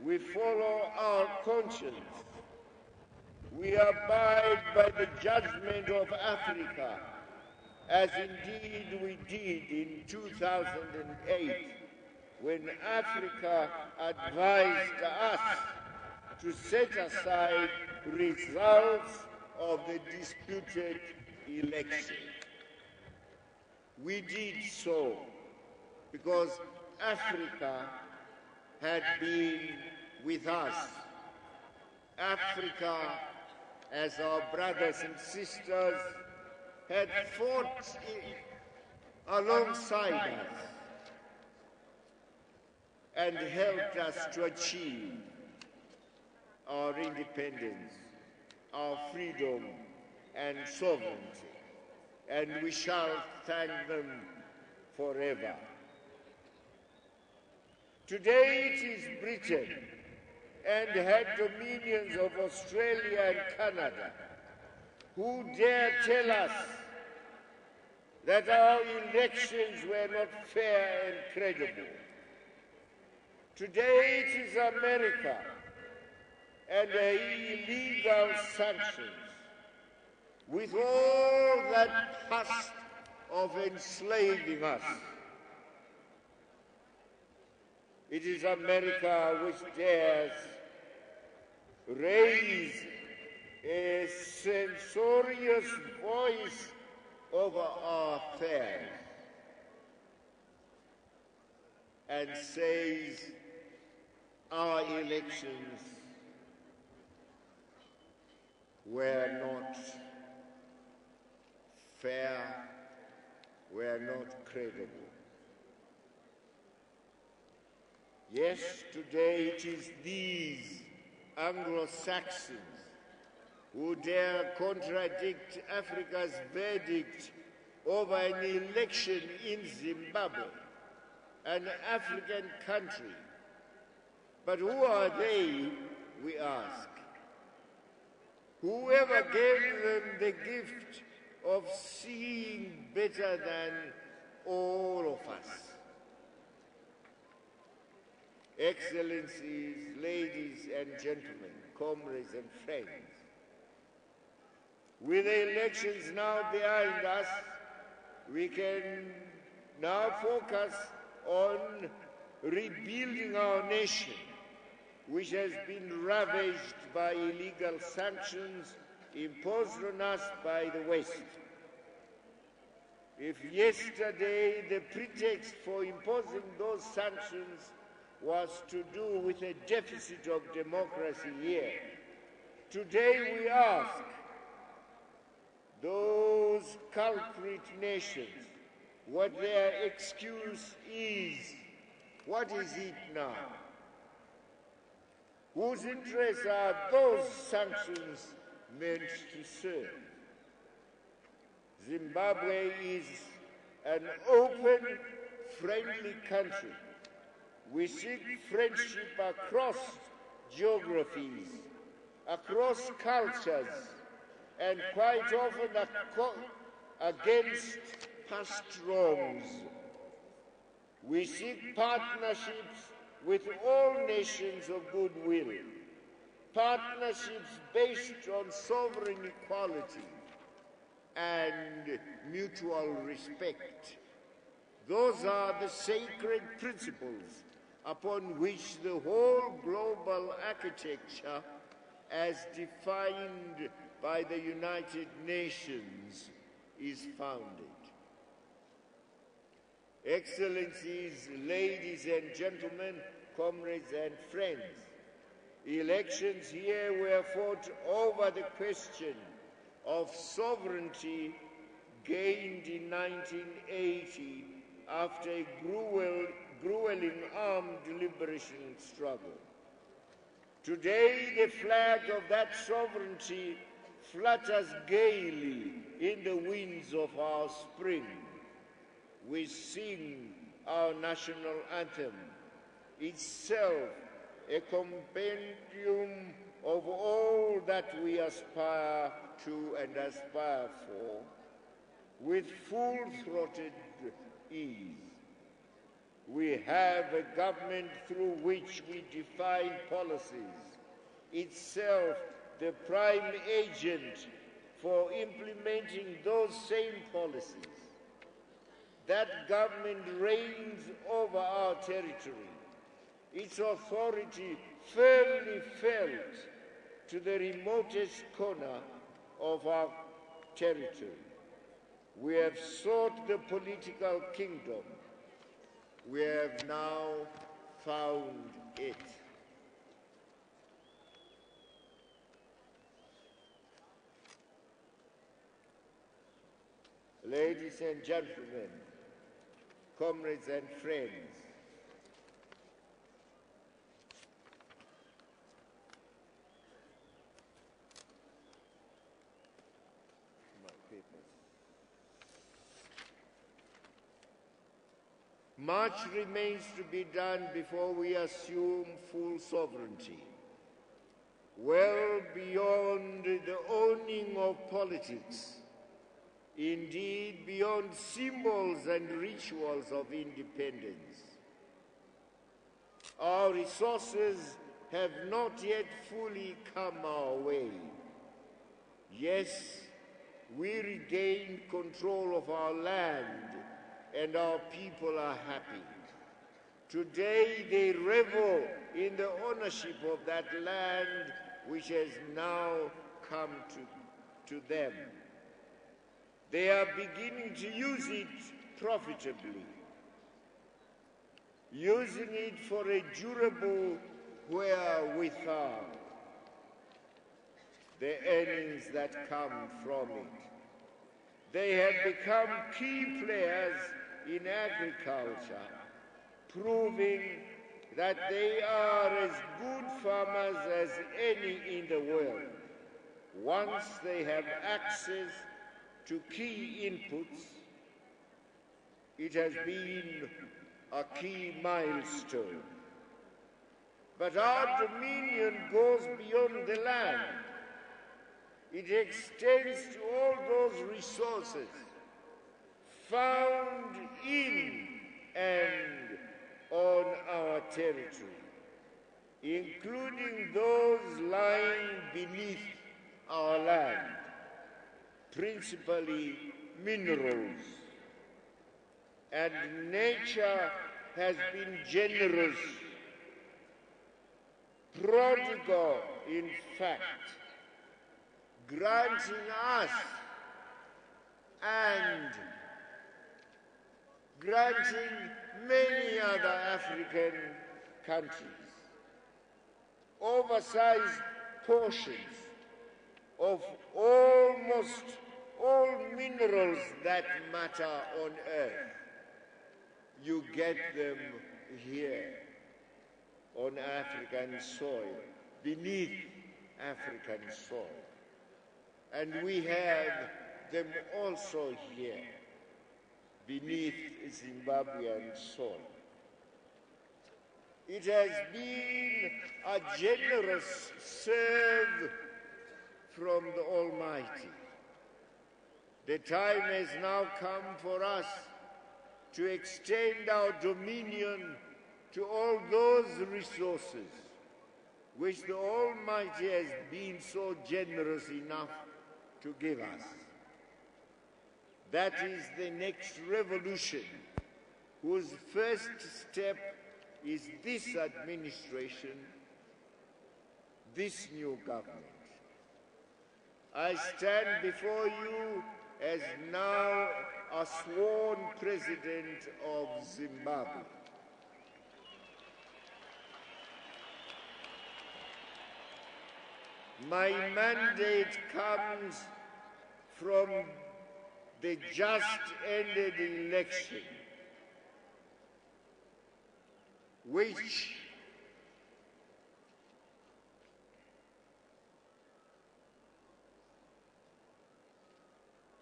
We follow our conscience. We abide by the judgment of Africa, as indeed we did in 2008, when Africa advised us to set aside results of the disputed election. We did so because Africa had been with us. Africa, as our brothers and sisters, had fought alongside us and helped us to achieve our independence, our freedom, and sovereignty, and we shall thank them forever. Today it is Britain and her dominions of Australia and Canada who dare tell us that our elections were not fair and credible. Today it is America and her illegal sanctions, with all that past of enslaving us. It is America which dares raise a censorious voice over our affairs and says our elections were not fair, were not credible. Yes, today it is these Anglo-Saxons who dare contradict Africa's verdict over an election in Zimbabwe, an African country. But who are they, we ask? Whoever gave them the gift of seeing better than all of us? Excellencies, ladies and gentlemen, comrades and friends, with the elections now behind us, we can now focus on rebuilding our nation, which has been ravaged by illegal sanctions imposed on us by the West. If yesterday the pretext for imposing those sanctions was to do with a deficit of democracy here, today we ask those culprit nations what their excuse is. What is it now? Whose interests are those sanctions meant to serve? Zimbabwe is an open, friendly country. We seek friendship across geographies, across cultures, and quite often against past wrongs. We seek partnerships with all nations of goodwill, partnerships based on sovereign equality and mutual respect. Those are the sacred principles upon which the whole global architecture, as defined by the United Nations, is founded. Excellencies, ladies and gentlemen, comrades and friends, elections here were fought over the question of sovereignty gained in 1980 after a grueling armed liberation struggle. Today, the flag of that sovereignty flutters gaily in the winds of our spring. We sing our national anthem, itself a compendium of all that we aspire to and aspire for, with full-throated ease. We have a government through which we define policies, itself the prime agent for implementing those same policies. That government reigns over our territory, its authority firmly felt to the remotest corner of our territory. We have sought the political kingdom. We have now found it. Ladies and gentlemen, comrades and friends, Much remains to be done before we assume full sovereignty, well beyond the owning of politics, indeed beyond symbols and rituals of independence. Our resources have not yet fully come our way. Yes, we regained control of our land and our people are happy. Today they revel in the ownership of that land which has now come to them. They are beginning to use it profitably, using it for a durable wherewithal, the earnings that come from it. They have become key players in agriculture, proving that they are as good farmers as any in the world, once they have access to key inputs. It has been a key milestone. But our dominion goes beyond the land. It extends to all those resources found in and on our territory, including those lying beneath our land, principally minerals. And nature has been generous, prodigal in fact, granting us and granting many other African countries oversized portions of almost all minerals that matter on earth. You get them here on African soil, beneath African soil. And we have them also here, beneath Zimbabwean soil. It has been a generous serve from the Almighty. The time has now come for us to extend our dominion to all those resources which the Almighty has been so generous enough to give us. That is the next revolution, whose first step is this administration, this new government. I stand before you as now a sworn president of Zimbabwe. My mandate comes from the just ended election,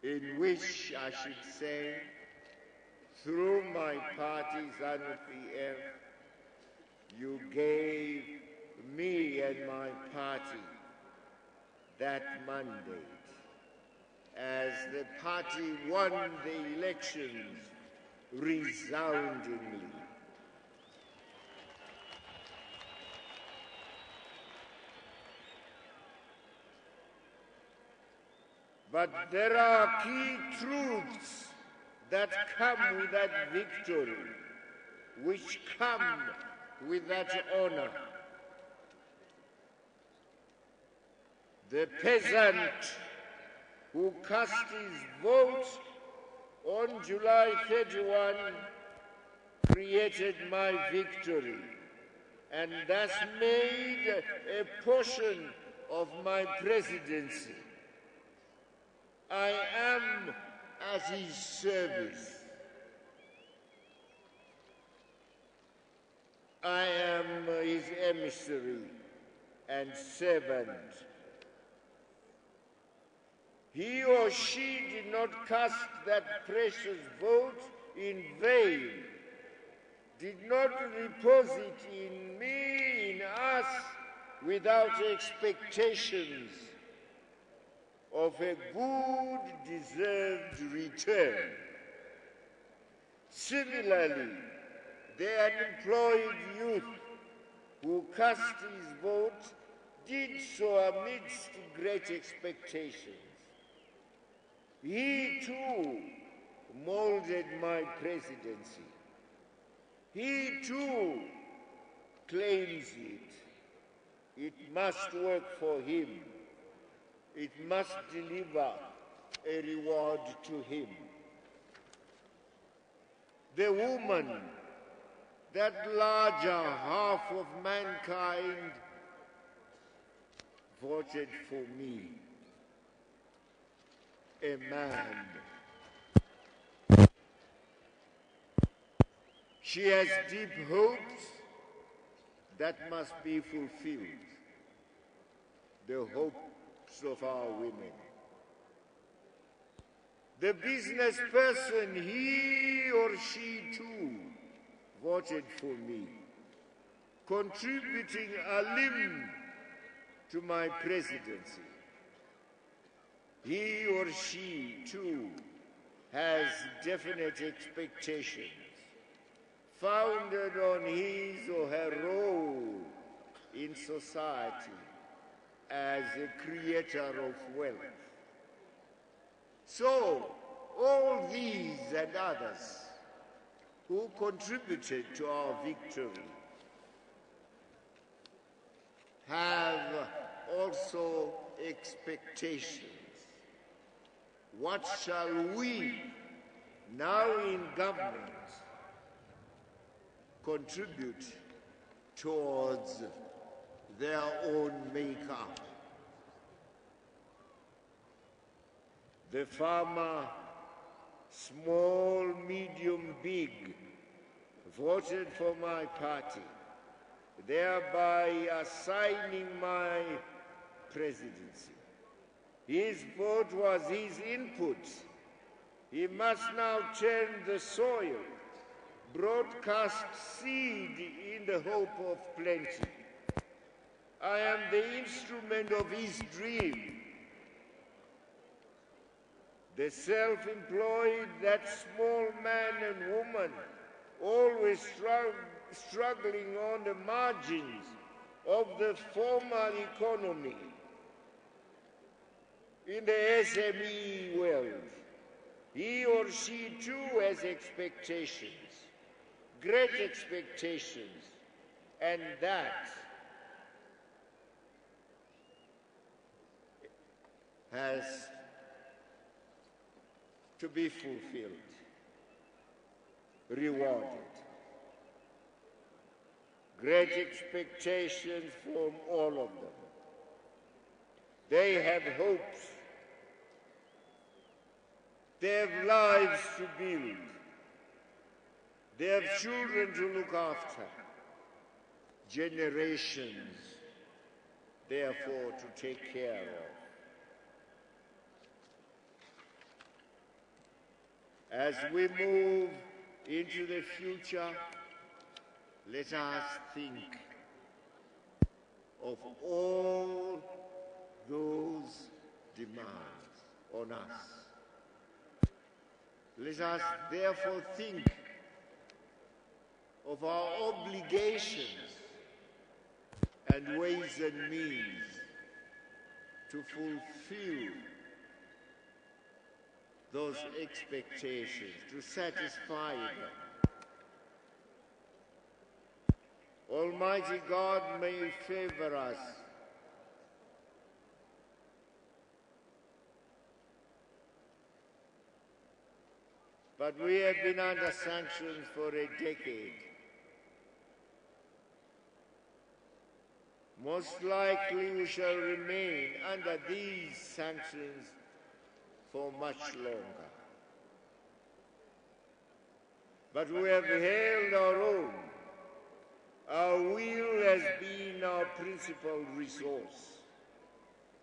in which I should say, through my party, ZANU-PF, you gave me and my party that mandate, as the party won the elections resoundingly. But there are key truths that come with that victory, which come with that honor. The peasant who cast his vote on July 31 created my victory and thus made a portion of my presidency. I am at his service. I am his emissary and servant. He or she did not cast that precious vote in vain, did not deposit in me, in us, without expectations of a good deserved return. Similarly, the unemployed youth who cast his vote did so amidst great expectations. He too molded my presidency. He too claims it. It must work for him. It must deliver a reward to him. The woman, that larger half of mankind, voted for me, a man. She has deep hopes that must be fulfilled, the hopes of our women. The business person, he or she too, voted for me, contributing a limb to my presidency. He or she too has definite expectations, founded on his or her role in society as a creator of wealth. So, all these and others who contributed to our victory have also expectations. What shall we, now in government, contribute towards their own make-up? The farmer, small, medium, big, voted for my party, thereby assigning my presidency. His vote was his input. He must now turn the soil, broadcast seed in the hope of plenty. I am the instrument of his dream. The self-employed, that small man and woman, always struggling on the margins of the formal economy, in the SME world, he or she too has expectations, great expectations, and that has to be fulfilled, rewarded. Great expectations from all of them. They have hopes. They have lives to build. They have children to look after. Generations, therefore, to take care of. As we move into the future, let us think of all those demands on us. Let us therefore think of our obligations and ways and means to fulfill those expectations, to satisfy them. Almighty God may favor us but we have been under sanctions for a decade. Most likely we shall remain under these sanctions for much longer. But we have held our own. Our will has been our principal resource.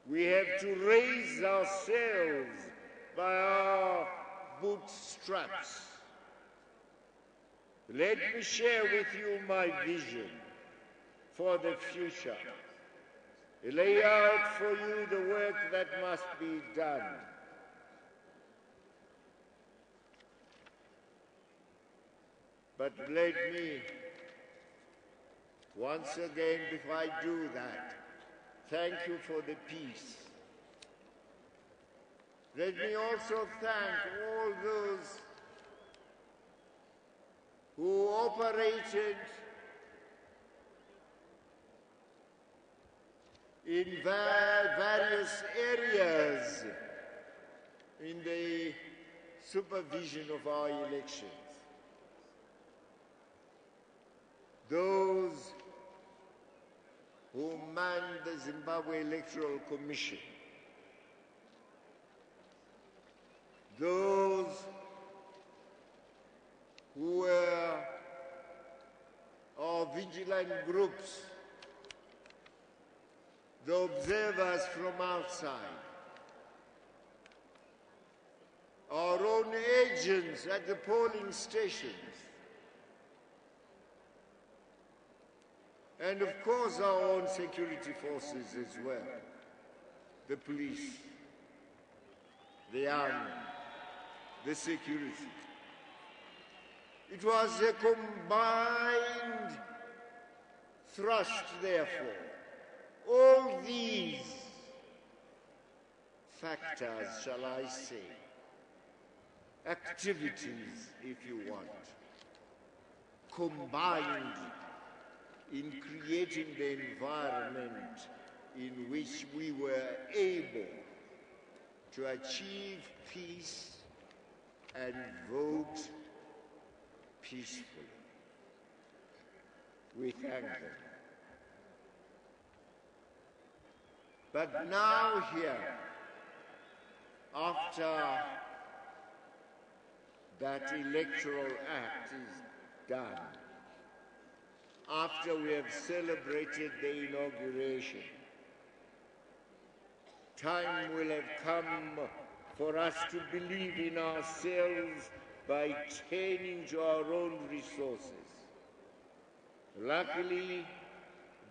We have to raise ourselves by our bootstraps. Let me share with you my vision for the future. Lay out for you the work that must be done. But let me, once again, before I do that, thank you for the peace. Let me also thank all those who operated in various areas in the supervision of our elections. Those who manned the Zimbabwe Electoral Commission, those who were our vigilant groups, the observers from outside, our own agents at the polling stations, and of course our own security forces as well, the police, the army, the security. It was a combined thrust, therefore. All these factors, shall I say, activities, if you want, combined in creating the environment in which we were able to achieve peace and vote peacefully. We thank them. But now here, after that electoral act is done, after we have celebrated the inauguration, time will have come for us to believe in ourselves by turning to our own resources. Luckily,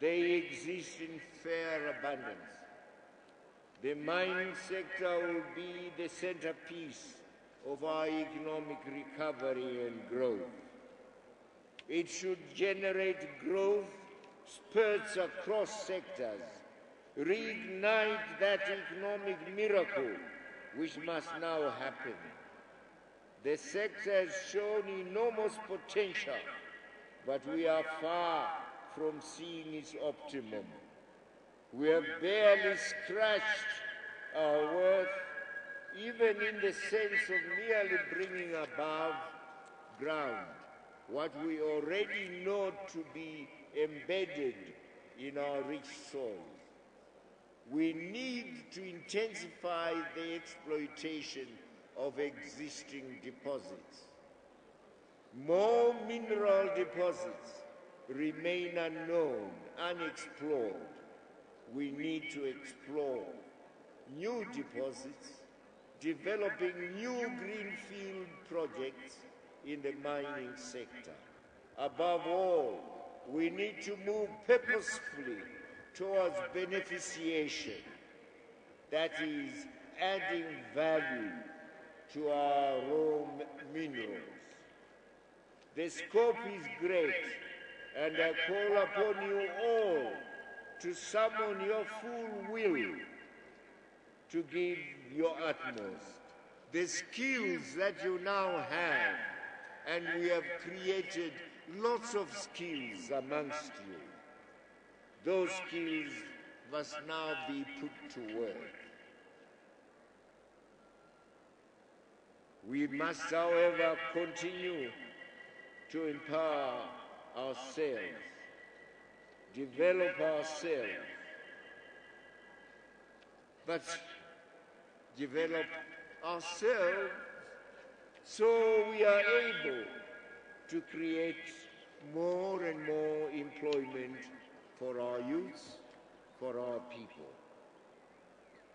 they exist in fair abundance. The mining sector will be the centerpiece of our economic recovery and growth. It should generate growth spurts across sectors, reignite that economic miracle which must now happen. The sector has shown enormous potential, but we are far from seeing its optimum. We have barely scratched our worth, even in the sense of merely bringing above ground what we already know to be embedded in our rich soil. We need to intensify the exploitation of existing deposits. More mineral deposits remain unknown, unexplored. We need to explore new deposits, developing new greenfield projects in the mining sector. Above all, we need to move purposefully towards beneficiation, that is, adding value to our raw minerals. The scope is great, and I call upon you all to summon your full will to give your utmost. The skills that you now have, and we have created lots of skills amongst you, those skills must now be put to work. We must, however, continue to empower ourselves, develop ourselves, but develop ourselves so we are able to create more and more employment for our youth, for our people.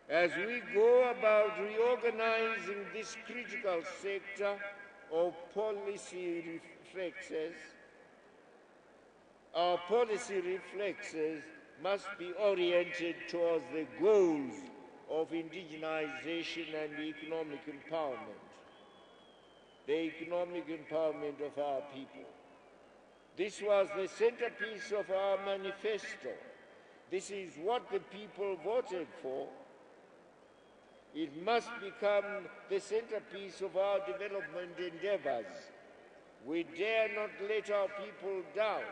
As we go about reorganizing this critical sector of policy reflexes, our policy reflexes must be oriented towards the goals of indigenization and economic empowerment, the economic empowerment of our people. This was the centerpiece of our manifesto. This is what the people voted for. It must become the centerpiece of our development endeavors. We dare not let our people down.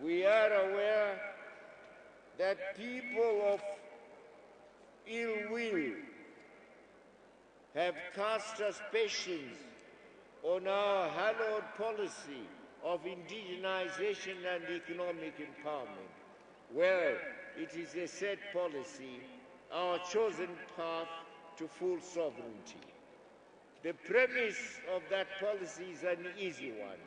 We are aware that people of ill will have cast aspersions on our hallowed policy of indigenization and economic empowerment. Well, it is a set policy, our chosen path to full sovereignty. The premise of that policy is an easy one.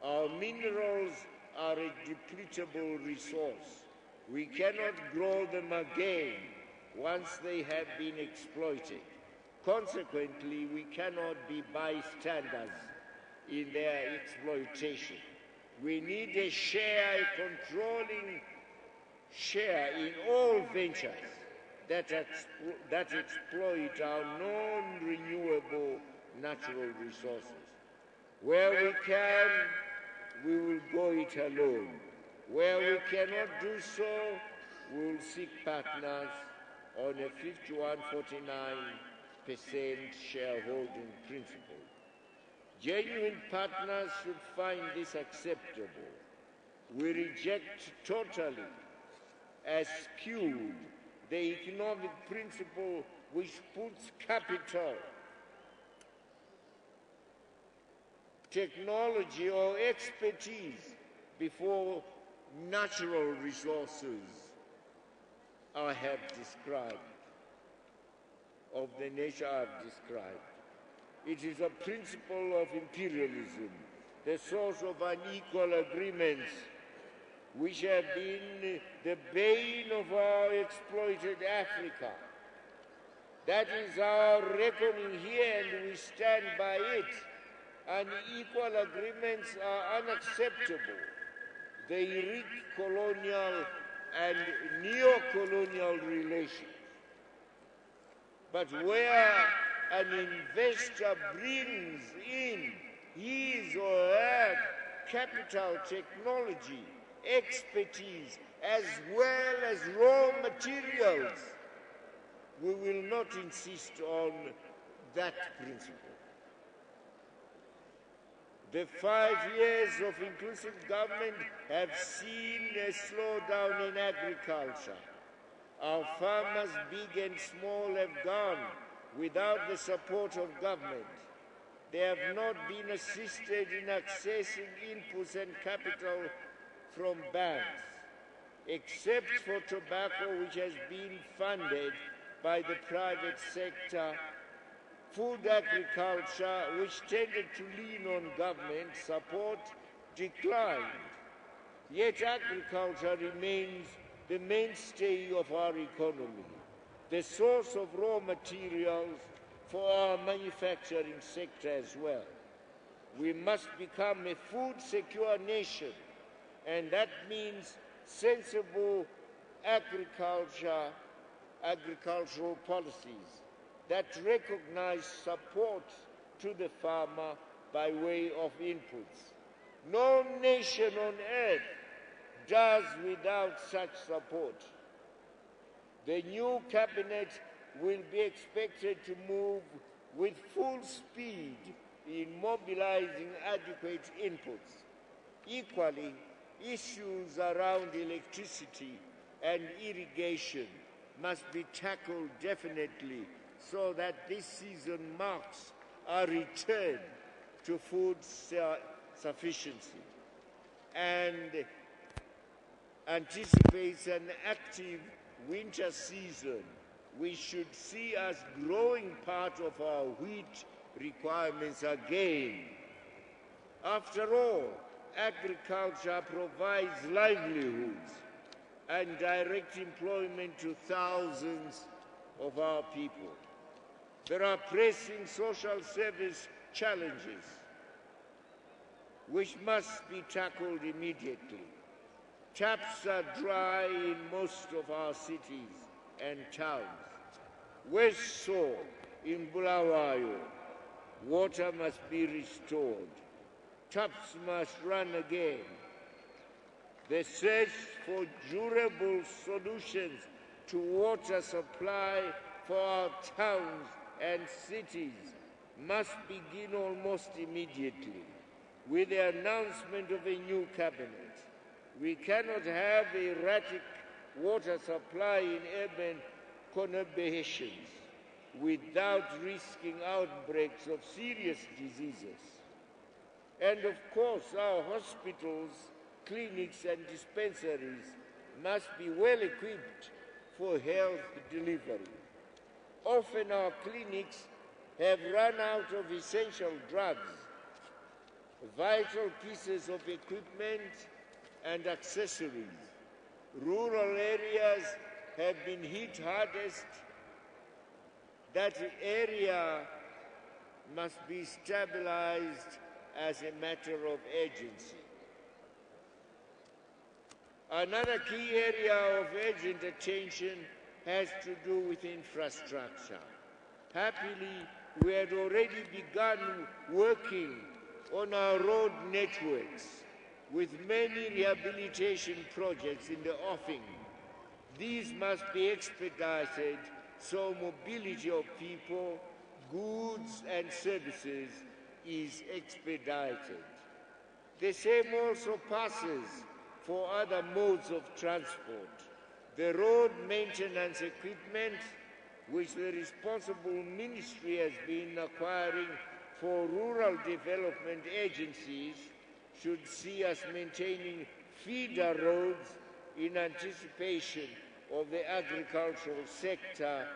Our minerals are a depletable resource. We cannot grow them again once they have been exploited. Consequently, we cannot be bystanders in their exploitation. We need a controlling share in all ventures that exploit our non-renewable natural resources. Where we can, we will go it alone. Where we cannot do so, we will seek partners on a 51-49% shareholding principle. Genuine partners should find this acceptable. We reject totally as skewed the economic principle which puts capital, technology or expertise before natural resources I have described, of the nature I have described. It is a principle of imperialism, the source of unequal agreements, which have been the bane of our exploited Africa. That is our reckoning here, and we stand by it. Unequal agreements are unacceptable. They wreak colonial and neo-colonial relations. But where an investor brings in his or her capital, technology, expertise, as well as raw materials, we will not insist on that principle. The 5 years of inclusive government have seen a slowdown in agriculture. Our farmers, big and small, have gone without the support of government. They have not been assisted in accessing inputs and capital from banks, except for tobacco, which has been funded by the private sector. Food agriculture, which tended to lean on government support, declined. Yet agriculture remains the mainstay of our economy, the source of raw materials for our manufacturing sector as well. We must become a food-secure nation, and that means sensible agricultural policies that recognize support to the farmer by way of inputs. No nation on earth does without such support. The new cabinet will be expected to move with full speed in mobilizing adequate inputs. Equally, issues around electricity and irrigation must be tackled definitely, so that this season marks our return to food sufficiency and anticipates an active winter season. We should see us growing part of our wheat requirements again. After all, agriculture provides livelihoods and direct employment to thousands of our people. There are pressing social service challenges. which must be tackled immediately. Taps are dry in most of our cities and towns. Weso in Bulawayo, water must be restored. Taps must run again. The search for durable solutions to water supply for our towns and cities must begin almost immediately with the announcement of a new cabinet. We cannot have erratic water supply in urban conurbations without risking outbreaks of serious diseases. And of course, our hospitals, clinics and dispensaries must be well equipped for health delivery. Often our clinics have run out of essential drugs, vital pieces of equipment and accessories. Rural areas have been hit hardest. That area must be stabilized as a matter of urgency. Another key area of urgent attention has to do with infrastructure. Happily, we had already begun working on our road networks with many rehabilitation projects in the offing. These must be expedited so mobility of people, goods and services is expedited. The same also passes for other modes of transport. The road maintenance equipment, which the responsible ministry has been acquiring for rural development agencies, should see us maintaining feeder roads in anticipation of the agricultural sector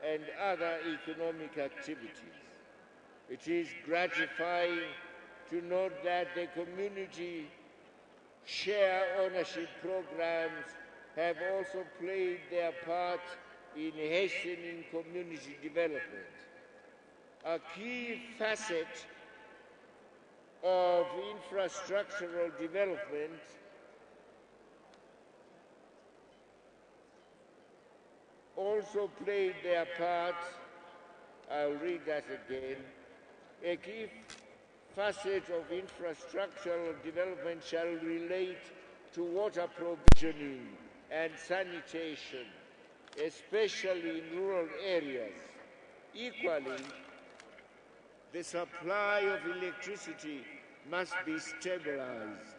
and other economic activities. It is gratifying to note that the community share ownership programs have also played their part in hastening community development. A key facet of infrastructural development also played their part. I'll read that again. A key facet of infrastructural development shall relate to water provisioning and sanitation, especially in rural areas. Equally, the supply of electricity must be stabilized,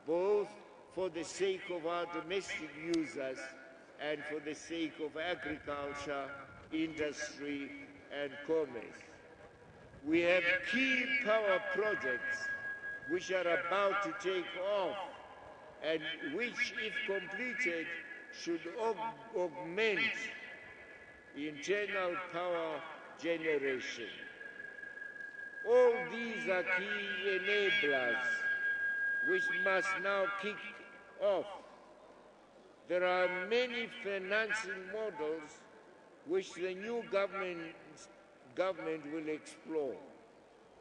both for the sake of our domestic users and for the sake of agriculture, industry, and commerce. We have key power projects which are about to take off and which, if completed, should augment internal power generation. All these are key enablers which must now kick off. There are many financing models which the new government will explore,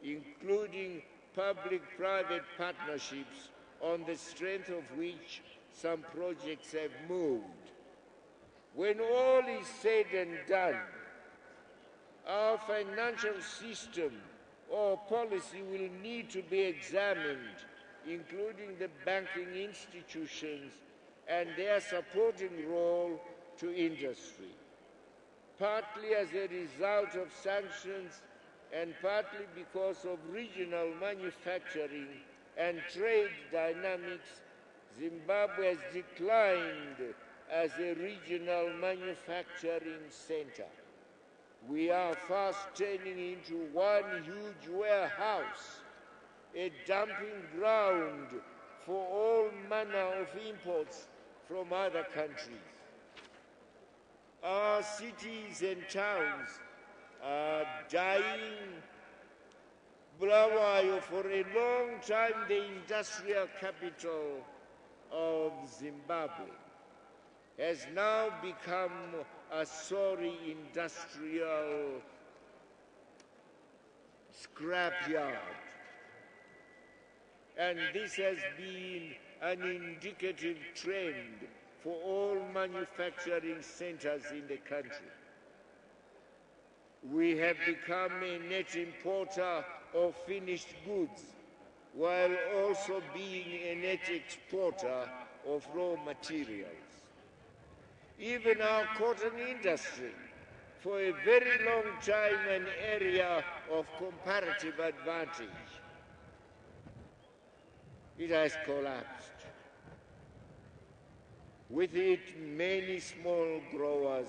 including public-private partnerships on the strength of which some projects have moved. When all is said and done, our financial system or policy will need to be examined, including the banking institutions and their supporting role to industry, partly as a result of sanctions and partly because of regional manufacturing and trade dynamics. Zimbabwe has declined as a regional manufacturing center. We are fast turning into one huge warehouse, a dumping ground for all manner of imports from other countries. Our cities and towns are dying. Bulawayo, for a long time the industrial capital of Zimbabwe, has now become a sorry industrial scrapyard. and this has been an indicative trend for all manufacturing centers in the country. We have become a net importer of finished goods, while also being a net exporter of raw materials. Even our cotton industry, for a very long time an area of comparative advantage, it has collapsed. With it, many small growers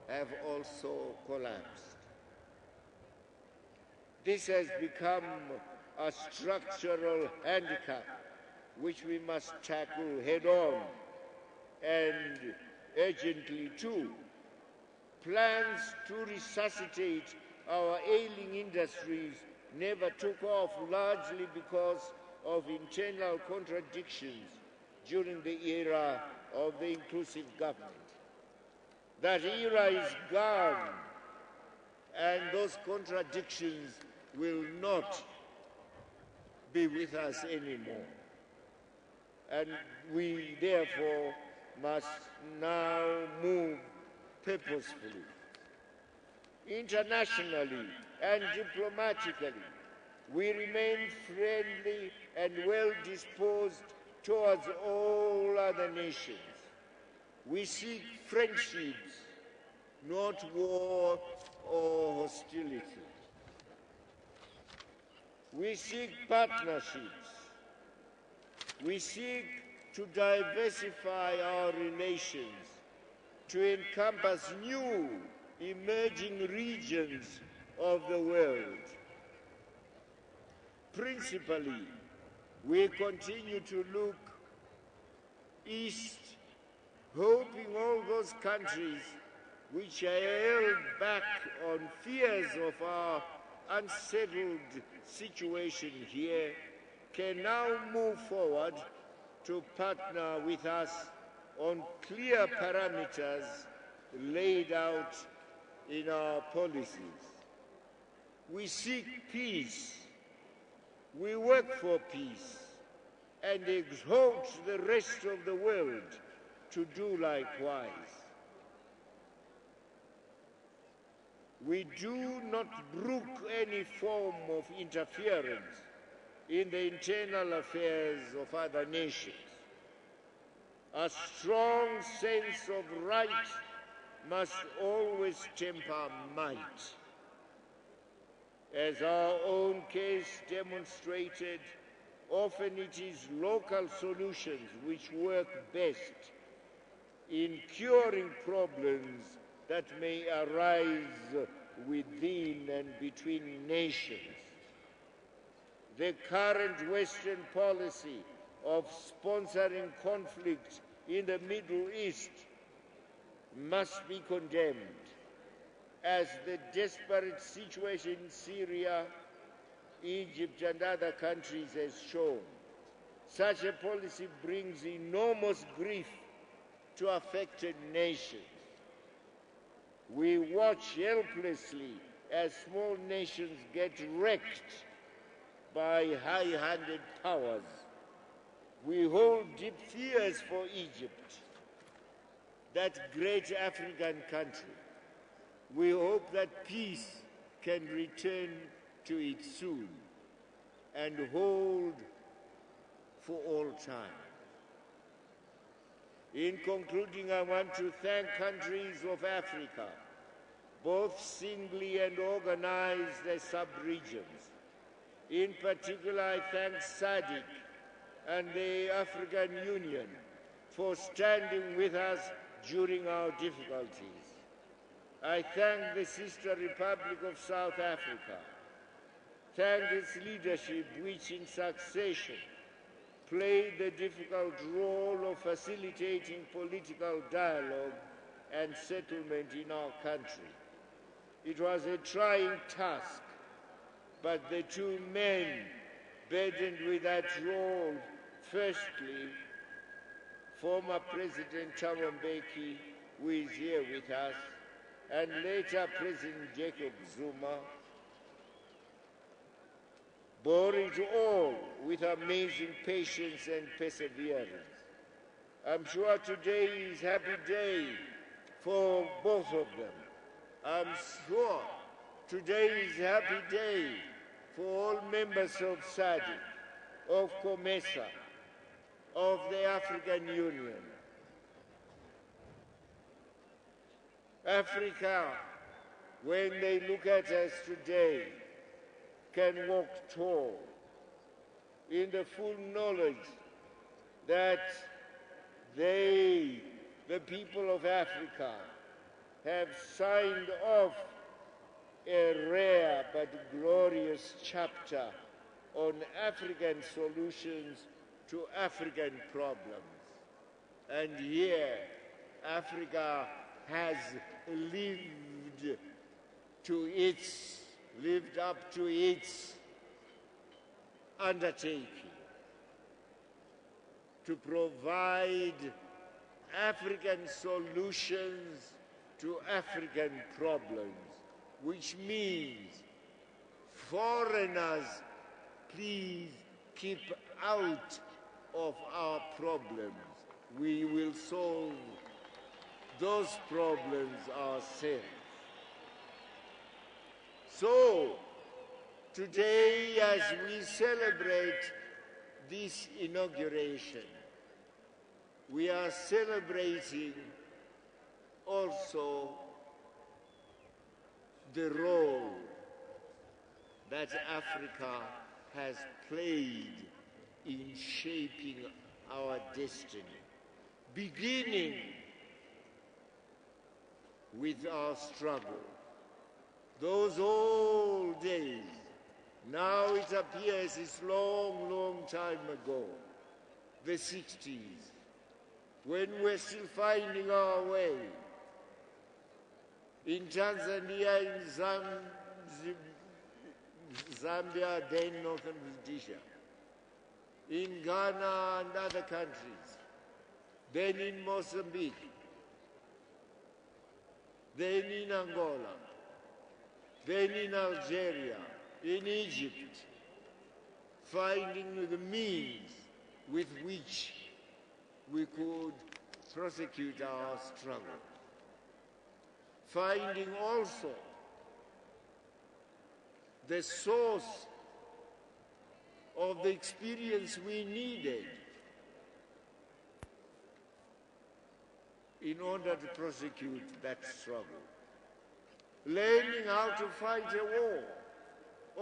have also collapsed. This has become a structural handicap which we must tackle head-on and urgently too. Plans to resuscitate our ailing industries never took off, largely because of internal contradictions during the era of the inclusive government. That era is gone, and those contradictions will not be with us anymore. And we therefore must now move purposefully, internationally and diplomatically. We remain friendly and well-disposed towards all other nations. We seek friendships, not war or hostility. We seek partnerships. We seek to diversify our relations, to encompass new emerging regions of the world. Principally, we continue to look east, hoping all those countries which are held back on fears of our unsettled situation here can now move forward to partner with us on clear parameters laid out in our policies. We seek peace, we work for peace, and exhort the rest of the world to do likewise. We do not brook any form of interference in the internal affairs of other nations. A strong sense of right must always temper might. As our own case demonstrated, often it is local solutions which work best in curing problems that may arise within and between nations. The current Western policy of sponsoring conflict in the Middle East must be condemned, as the desperate situation in Syria, Egypt and other countries has shown. Such a policy brings enormous grief to affected nations. We watch helplessly as small nations get wrecked by high-handed powers. We hold deep fears for Egypt, that great African country. We hope that peace can return to it soon and hold for all time. In concluding, I want to thank countries of Africa, both singly and organized as sub-regions. In particular, I thank SADC and the African Union for standing with us during our difficulties. I thank the sister Republic of South Africa, thank its leadership which in succession played the difficult role of facilitating political dialogue and settlement in our country. It was a trying task, but the two men burdened with that role, firstly, former President Thabo Mbeki, who is here with us, and later President Jacob Zuma, bore it all with amazing patience and perseverance. I'm sure today is a happy day for both of them. I'm sure today is a happy day for all members of SADC, of COMESA, of the African Union. Africa, when they look at us today, can walk tall in the full knowledge that they, the people of Africa, have signed off a rare but glorious chapter on African solutions to African problems. And here, Africa has lived up to its undertaking to provide African solutions to African problems, which means foreigners, please keep out of our problems. We will solve those problems ourselves. So, today, as we celebrate this inauguration, we are celebrating also the role that Africa has played in shaping our destiny, beginning with our struggle. Those old days, now it appears it's long, long time ago, the 60s, when we're still finding our way. In Tanzania, in Zambia, then Northern Rhodesia, in Ghana and other countries, then in Mozambique, then in Angola, then in Algeria, in Egypt, finding the means with which we could prosecute our struggle. Finding also the source of the experience we needed in order to prosecute that struggle. Learning how to fight a war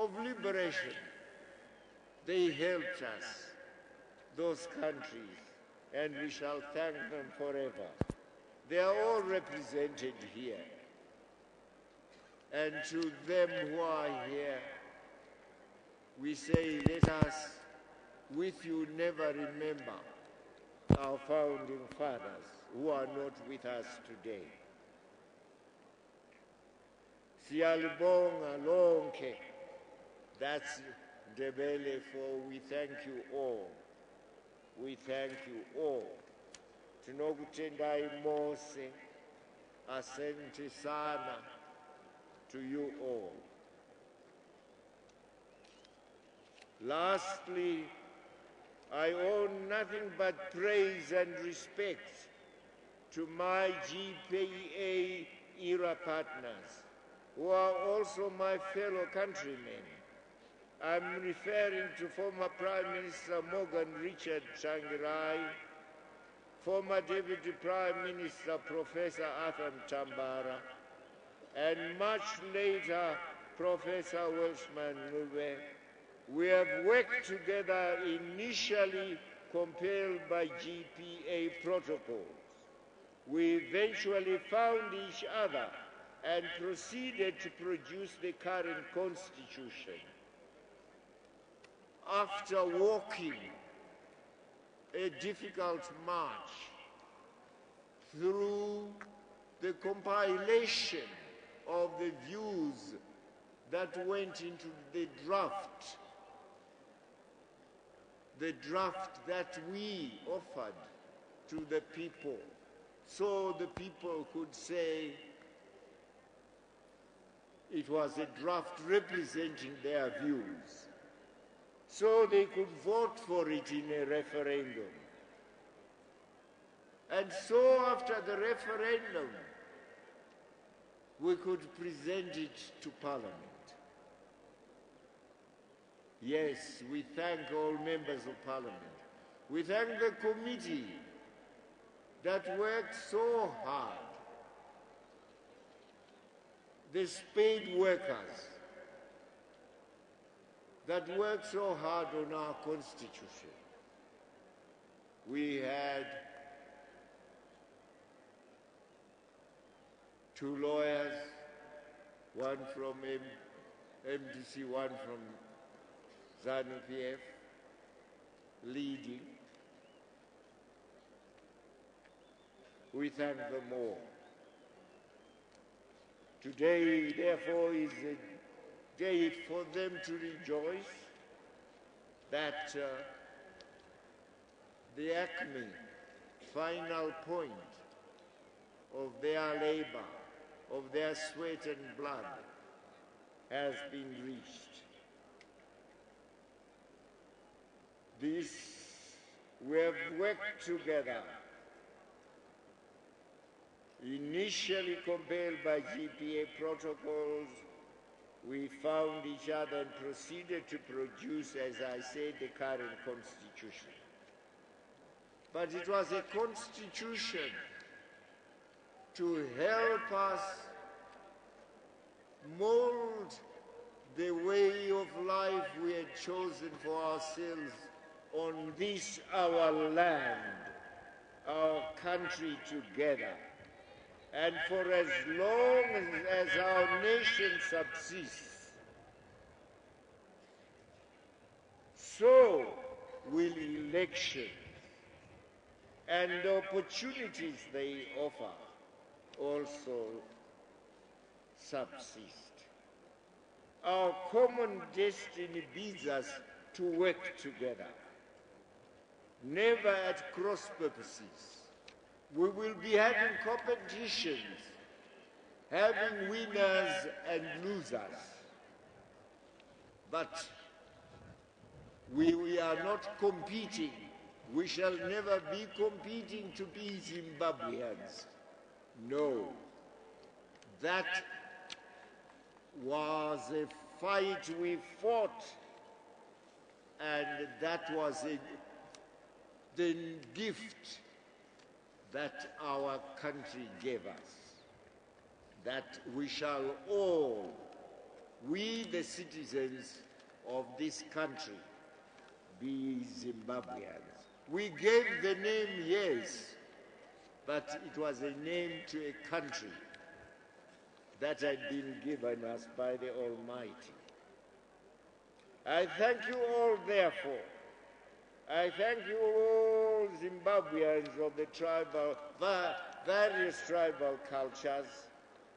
of liberation. They helped us, those countries, and we shall thank them forever. They are all represented here. And to them who are here, we say, let us, with you, never remember our founding fathers who are not with us today. Siyalibonga lonke. That's Ndebele for we thank you all. We thank you all. Tinokutendai mose, asante sana to you all. Lastly, I owe nothing but praise and respect to my GPA era partners, who are also my fellow countrymen. I'm referring to former Prime Minister Morgan Richard Tsvangirai, former Deputy Prime Minister Professor Arthur Tambara, and much later Professor Welshman Mugabe. We have worked together initially compelled by GPA protocols. We eventually found each other and proceeded to produce the current constitution. After walking a difficult march through the compilation of the views that went into the draft that we offered to the people, so the people could say it was a draft representing their views. so they could vote for it in a referendum. And so after the referendum, we could present it to Parliament. Yes, we thank all members of Parliament. We thank the committee that worked so hard, the spade workers that worked so hard on our Constitution. We had 2 lawyers, one from MDC, one from ZANU-PF, leading. We thank them all. Today, therefore, is a day for them to rejoice that the acme, final point of their labor, of their sweat and blood, has been reached. This, we have worked together, initially compelled by GPA protocols. We found each other and proceeded to produce, as I said, the current constitution. But it was a constitution to help us mold the way of life we had chosen for ourselves on this, our land, our country together. And for as long as our nation subsists, so will elections and the opportunities they offer also subsist. Our common destiny bids us to work together, never at cross purposes. We will be having competitions, having winners and losers. But we are not competing. We shall never be competing to be Zimbabweans. No. That was a fight we fought, and that was the gift that our country gave us, that we shall all, we the citizens of this country, be Zimbabweans. We gave the name, yes, but it was a name to a country that had been given us by the Almighty. I thank you all, therefore. I thank you all Zimbabweans of the various tribal cultures,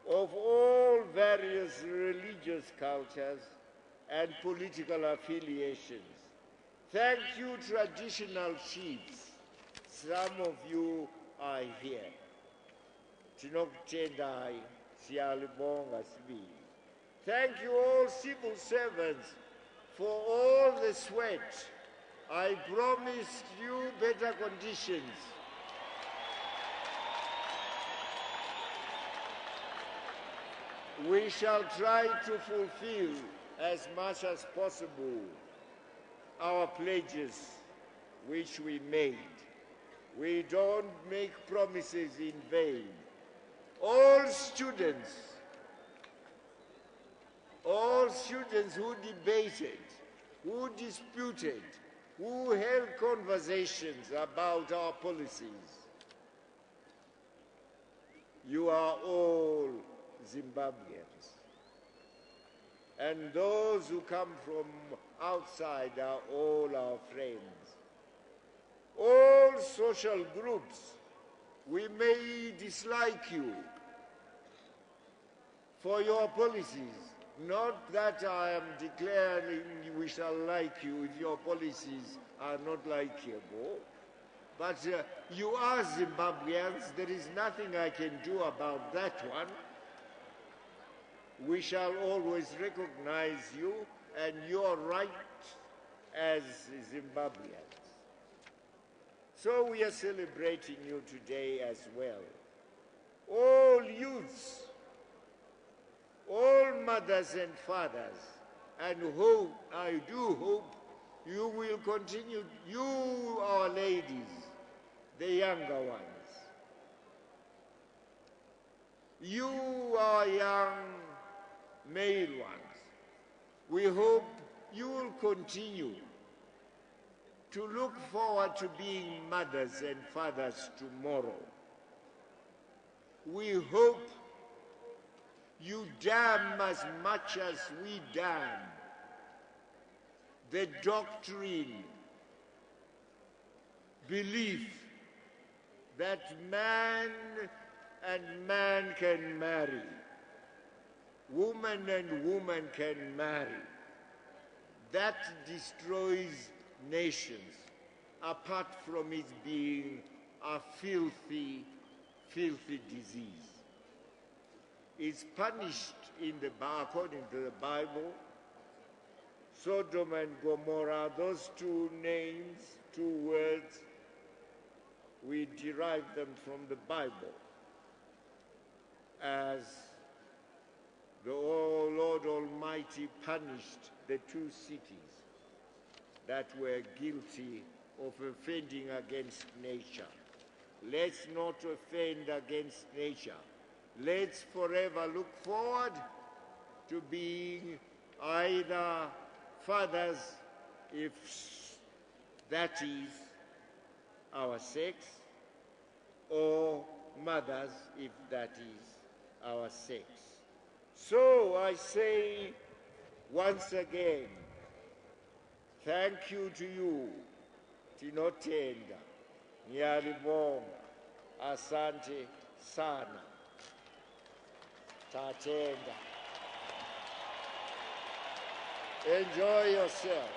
of all various religious cultures and political affiliations. Thank you, traditional chiefs. Some of you are here. Tinokutendai, siyalibonga sibili. Thank you all civil servants for all the sweat. I promised you better conditions. We shall try to fulfill as much as possible our pledges which we made. We don't make promises in vain. All students who debated, who disputed, who held conversations about our policies, you are all Zimbabweans. And those who come from outside are all our friends. All social groups, we may dislike you for your policies. Not that I am declaring we shall like you if your policies are not likeable, but you are Zimbabweans. There is nothing I can do about that one. We shall always recognize you and your right as Zimbabweans. So we are celebrating you today as well. All youths, all mothers and fathers, and I do hope you will continue, you, our ladies, the younger ones, you, our young male ones, we hope you will continue to look forward to being mothers and fathers tomorrow. We hope you damn as much as we damn the doctrine, belief that man and man can marry, woman and woman can marry. That destroys nations, apart from it being a filthy, filthy disease. It's punished in according to the Bible. Sodom and Gomorrah, those two names, two words, we derive them from the Bible as the Lord Almighty punished the two cities that were guilty of offending against nature. Let's not offend against nature. Let's forever look forward to being either fathers, if that is our sex, or mothers, if that is our sex. So I say once again, thank you to you, Tinotenda, Nyaribonga, Asante Sana, Tatenda. Enjoy yourself.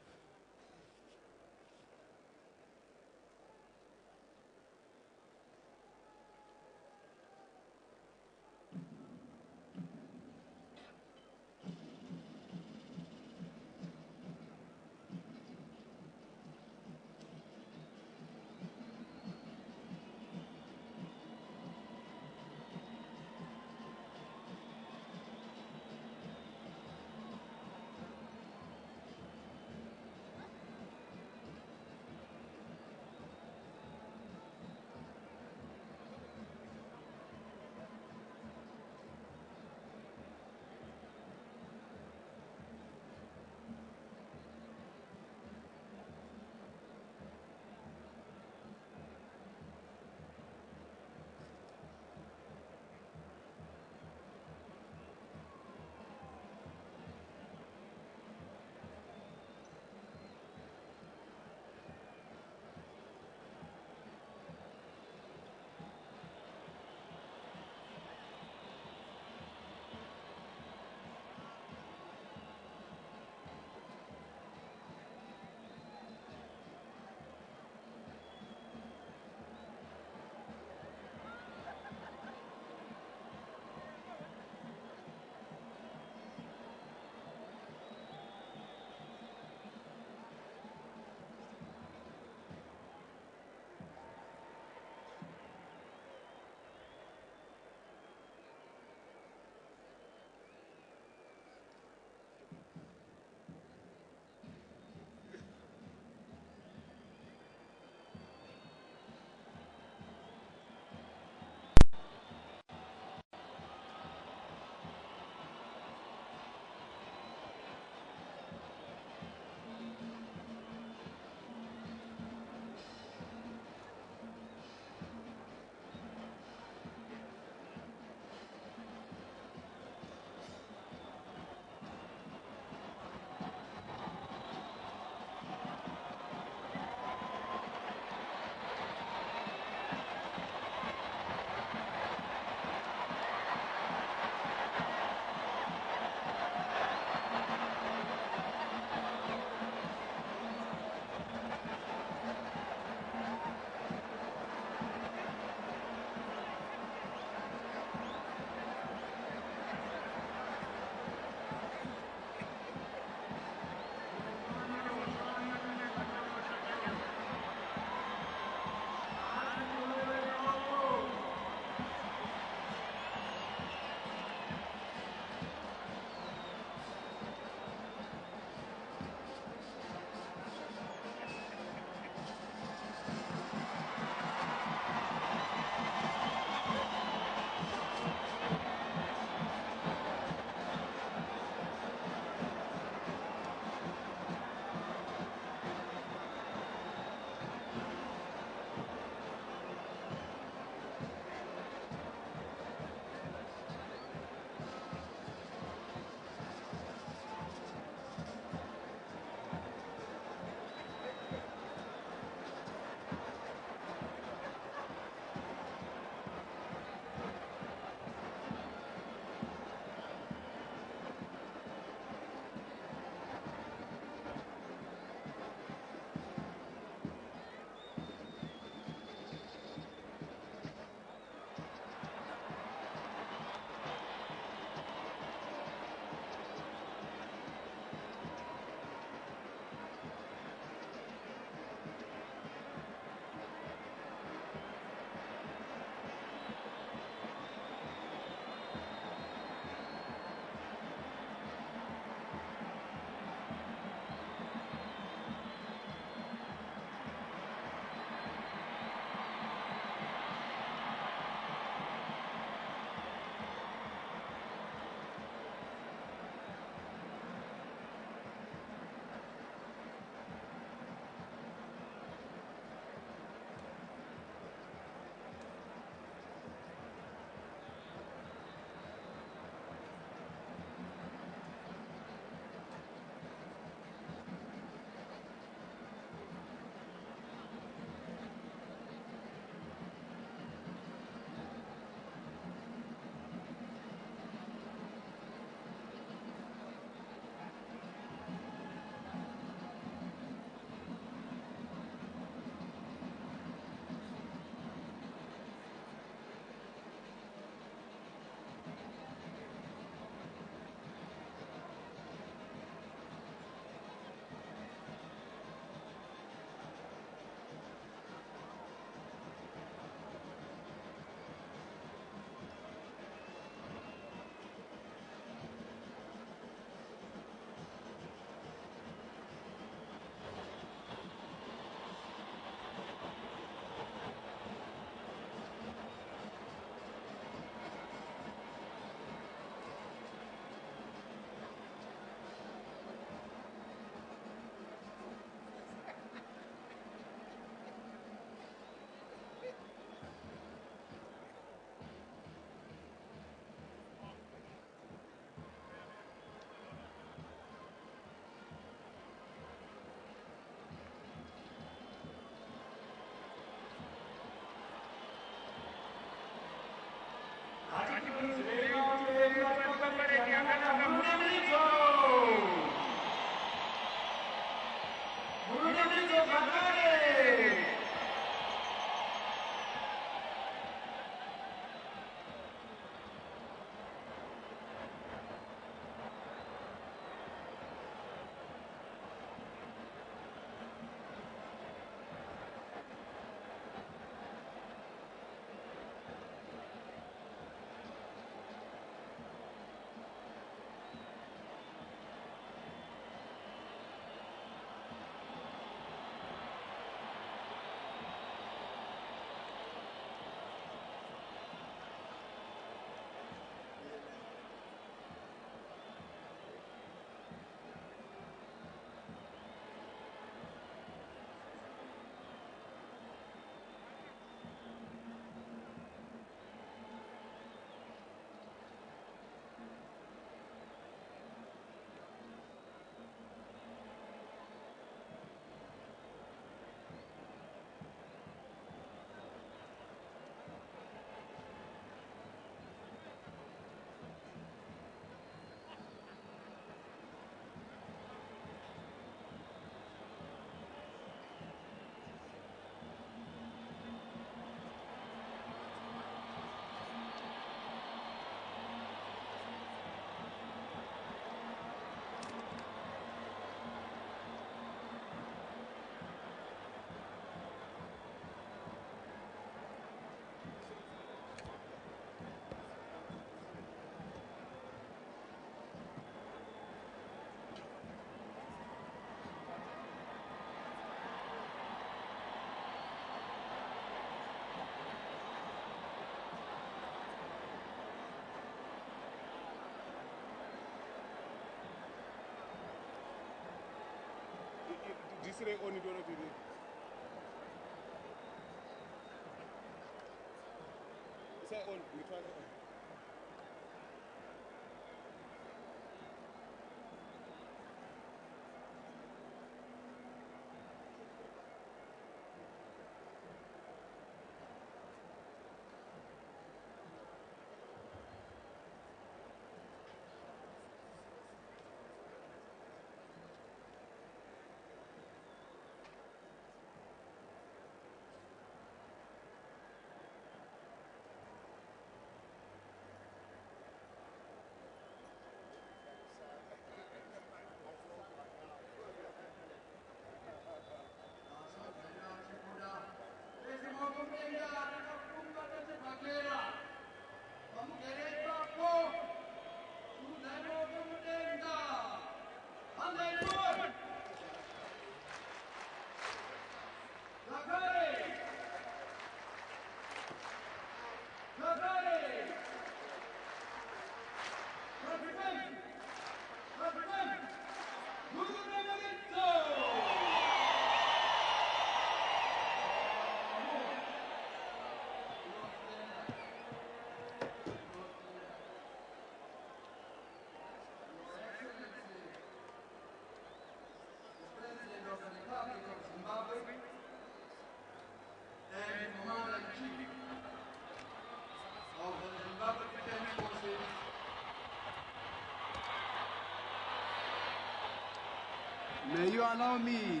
May you allow me,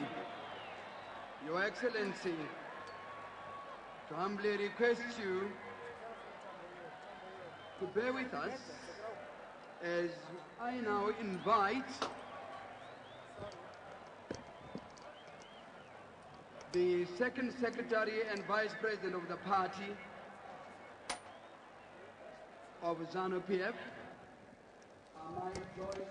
Your Excellency, to humbly request you to bear with us as I now invite the Second Secretary and Vice President of the party of ZANU-PF, Amai Joyce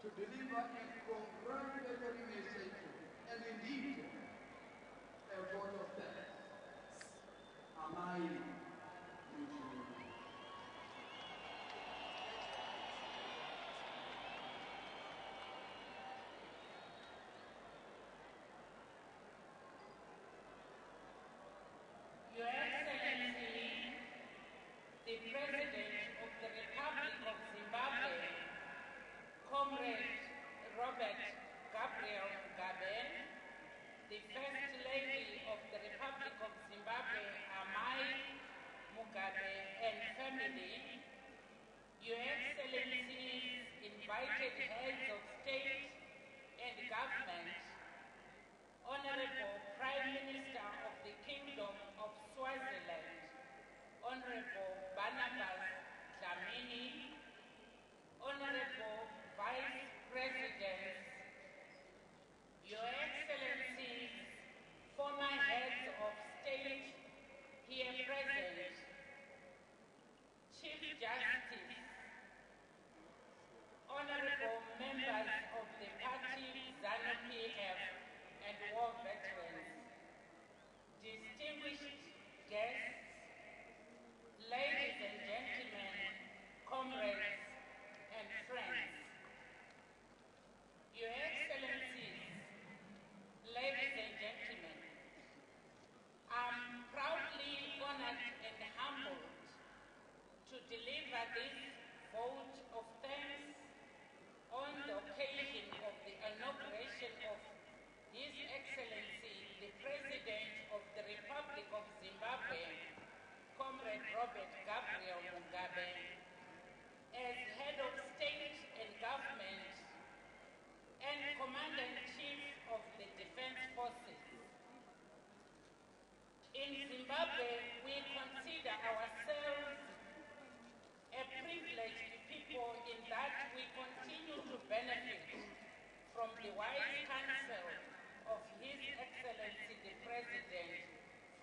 to deliver a congratulatory message and indeed a vote of thanks. Amai Your Excellency, the President of the Republic of Zimbabwe, Comrade Robert Gabriel Mugabe, the First Lady of the Republic of Zimbabwe, Amai Mugabe, and family, Your Excellencies, invited heads of state and government, Honorable Prime Minister of the Kingdom of Swaziland, Honorable Barnabas Dlamini, Honorable Vice Presidents, Your Excellencies, former heads of state here present, Chief Justice, Honorable members of the party ZANU-PF and war veterans, distinguished guests, ladies and gentlemen, comrades and friends. Your Excellencies, ladies and gentlemen, I'm proudly honored and humbled to deliver this vote of thanks on the occasion of the inauguration of His Excellency, the President of the Republic of Zimbabwe, Comrade Robert Gabriel Mugabe, as Head of State and Government and Commander-in-Chief of the Defense Forces. In Zimbabwe, we consider ourselves a privileged people in that we continue to benefit from the wise counsel of His Excellency the President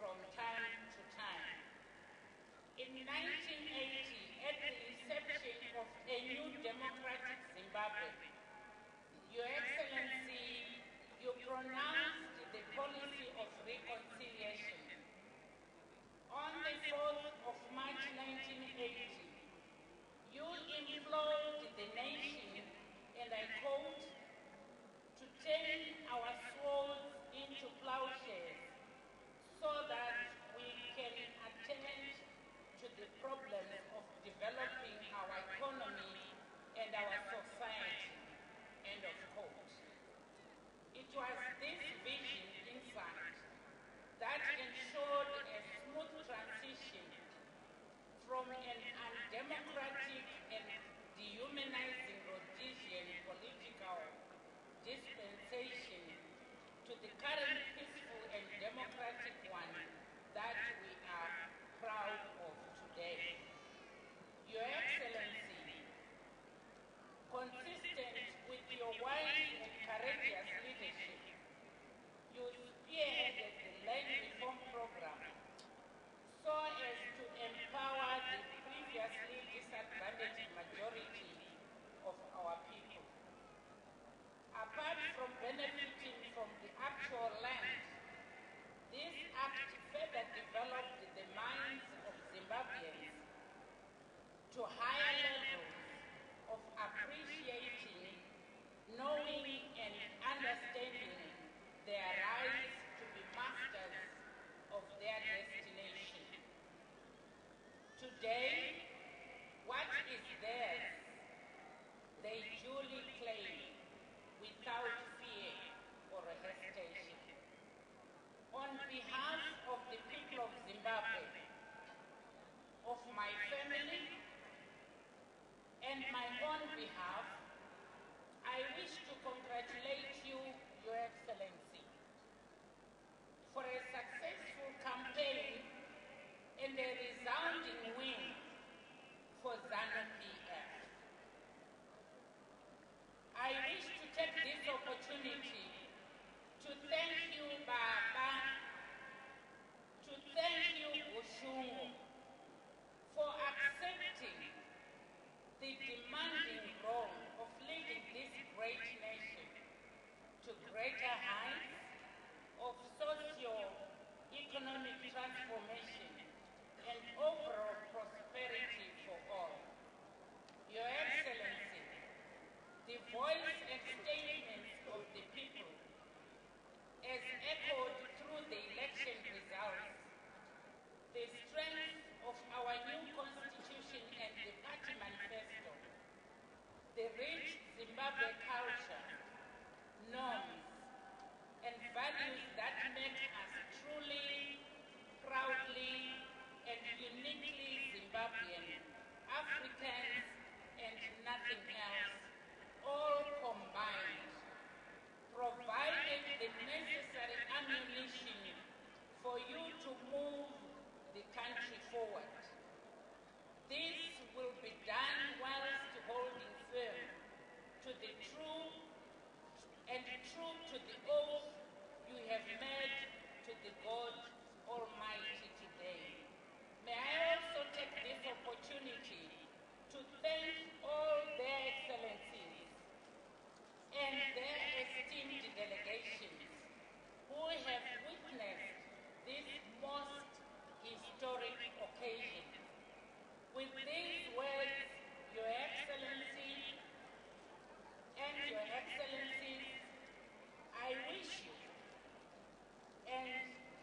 from time to time. In 1980, at the inception of a new democratic Zimbabwe, Your Excellency, you pronounced the policy of reconciliation. On the 4th of March 1980, you implored the It was this vision insight that ensured a smooth transition from an undemocratic and dehumanizing Rhodesian political dispensation to the current peaceful and democratic one that we are proud of today. Your Excellency, consistent with your wise and courageous leadership, you spearheaded the land reform program so as to empower the previously disadvantaged majority of our people. Apart from benefiting from the actual land, this act further developed the minds of Zimbabweans to higher levels of appreciating, knowing, and understanding their rights to be masters of their destination. Today, what is theirs, they duly claim without fear or hesitation. On behalf of the people of Zimbabwe, of my family, and my own behalf, I wish to congratulate you, Your Excellency, for a successful campaign and a resounding win for ZANU-PF. I wish to take this opportunity to thank you, Baba, to thank you, Bushungu, for accepting the demanding role of leading this great nation to greater heights of socio-economic transformation and overall prosperity for all. Your Excellency, the voice and statements of the people, as echoed through the election results, the strength of our new constitution and the party manifesto, the rich Zimbabwe culture, norms, and values that make us truly, proudly, and uniquely Zimbabwean, Africans, and nothing else, all combined, provided the necessary ammunition for you to move the country forward. This will be done whilst holding firm to the true to the oath you have made to the God Almighty today. May I also take this opportunity to thank all their excellencies and their esteemed delegations who have witnessed this most historic occasion. With these words, Your Excellency and Your Excellencies, I wish you, and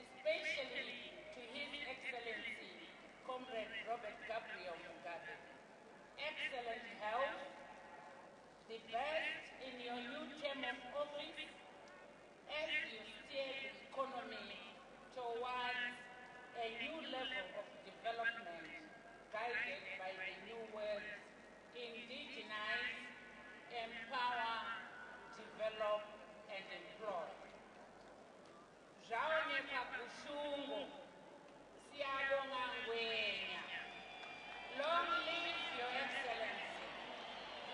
especially to His Excellency, Comrade Robert Gabriel Mugabe, excellent health, the best in your new term of office as you steer the economy towards a new level of development guided by the new words indigenize, empower, develop, and employ. Jaoneka Bushungu, siyabonga ngwenya. Long live Your Excellency.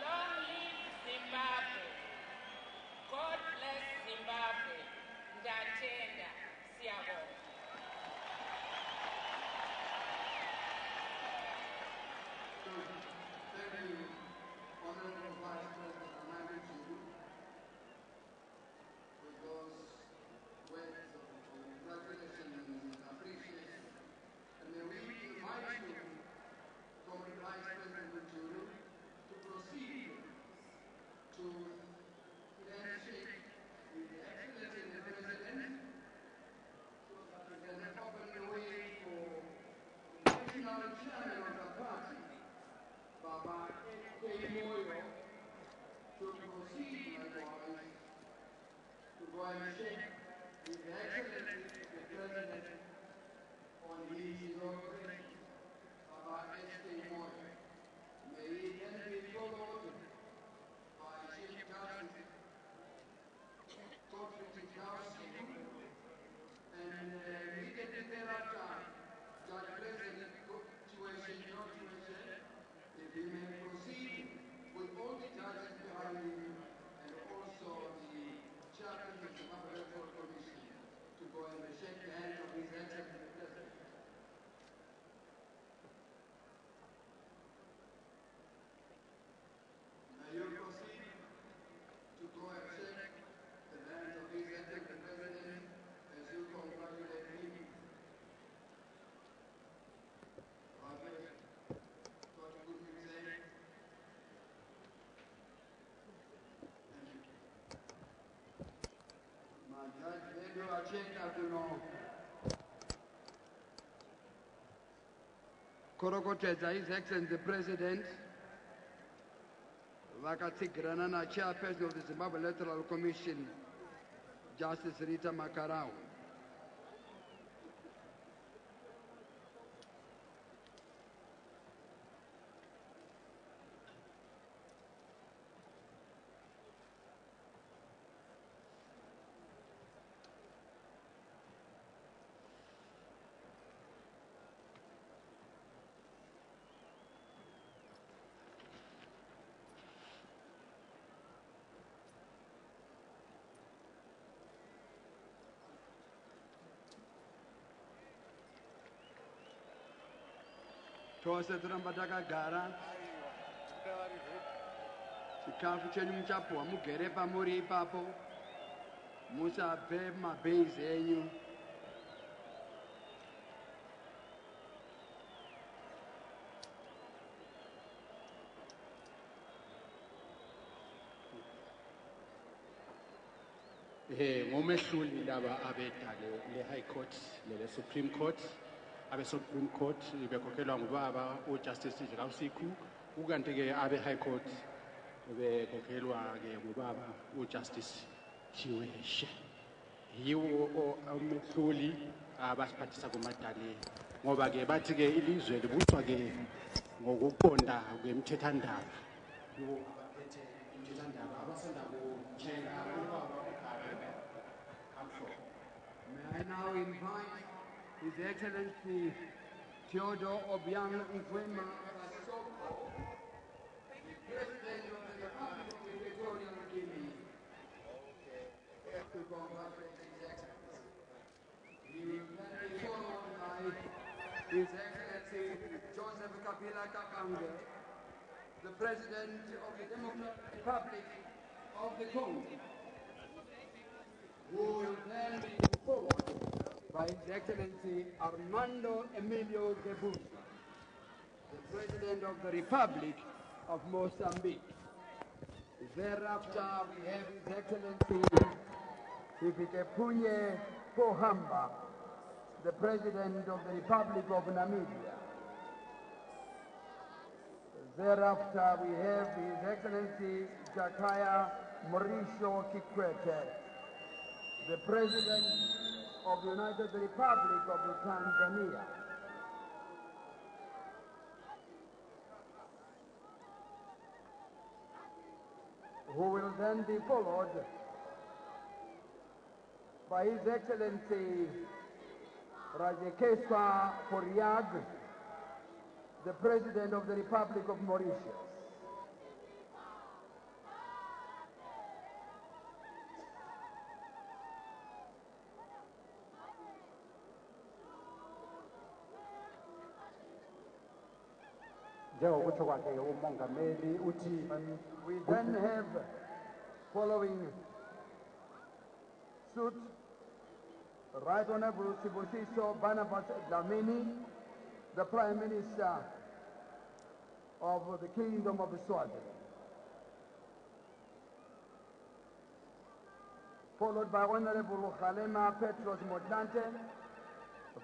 Long live Zimbabwe. God bless Zimbabwe. Ndatenda, siyabonga. Thank you, Honorable Vice President Anani, for those words of congratulation and appreciation. And may we invite you, Comrade Vice President Mutulu, to proceed to handshake with the Excellency and the President so that we can open the way for the national chairman of the party, Baba K. Moyo, to proceed likewise to go and shake His Excellency the President on his inauguration of our SK Moy. May he then be followed by Chief Justice and immediately thereafter, Judge President situation, if he may proceed with all the judges behind him and also the chairman of the Electoral Commission to go and shake the hand of His Excellency the President. May you proceed to go and shake the hand of His Excellency the President as you congratulate him. Korokotedza His Excellency the President vakatsigirana na chairperson of the Zimbabwe Electoral Commission, Justice Rita Makarau. Tose turamba takagara chikafu chenyu muchapuwa mugere pamuri ipapo musabve mabheizi enyu. ngomehluli laba abedale le High Court le Supreme Court abe Supreme Court bekhokhelwa ngubaba uJustice Jikausiku, ukanti ke abe High Court bekhokhelwa ke ngubaba uJustice Chiweshe. Yiwo amehluli abasiphathisa kumadale ngoba ke bathi ke ilizwe libuthwa ke ngokuqonda kwemthethandaba. Yiwo abaphethe imthethandaba abasanda kutshela ubaba May I now invite His Excellency Theodore Obiang Nguema Sissoco, the President of the Republic of Equatorial Guinea, to congratulate His Excellency. He will then be followed by His Excellency Joseph Kabila Kabange, the President of the Democratic Republic of the Congo, who will then be followed by His Excellency Armando Emilio Guebuza, the President of the Republic of Mozambique. Thereafter, we have His Excellency Hifikepunye Pohamba, the President of the Republic of Namibia. Thereafter, we have His Excellency Jakaya Mrisho Kikwete, the President of the United Republic of Tanzania. Who will then be followed by His Excellency Rajekeswa Foriag, the President of the Republic of Mauritius. We then have, following suit, Right Honorable Sibusiso Barnabas Dlamini, the Prime Minister of the Kingdom of Swaziland. Followed by Honorable Kgalema Petros Motlanthe,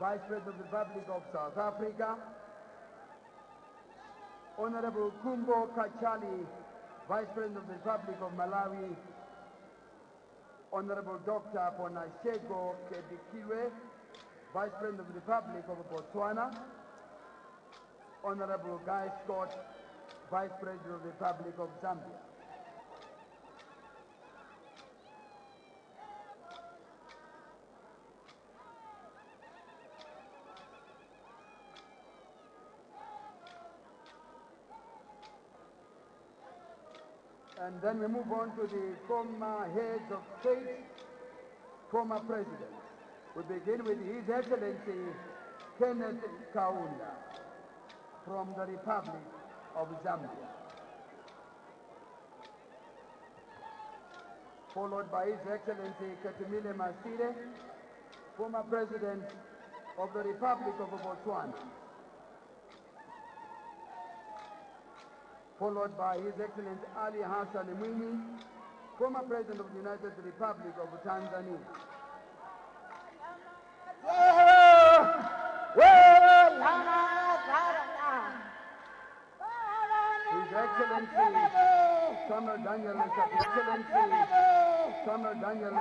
Vice President of the Republic of South Africa. Honorable Kumbo Kachali, Vice President of the Republic of Malawi. Honorable Dr. Bonashego Kedikiwe, Vice President of the Republic of Botswana, Honorable Guy Scott, Vice President of the Republic of Zambia. And then we move on to the former heads of state, former presidents. We begin with His Excellency Kenneth Kaunda from the Republic of Zambia, followed by His Excellency Ketumile Masire, former President of the Republic of Botswana, followed by His Excellency Ali Hassan Mwinyi, former President of the United Republic of Tanzania. His Excellency Samuel Daniel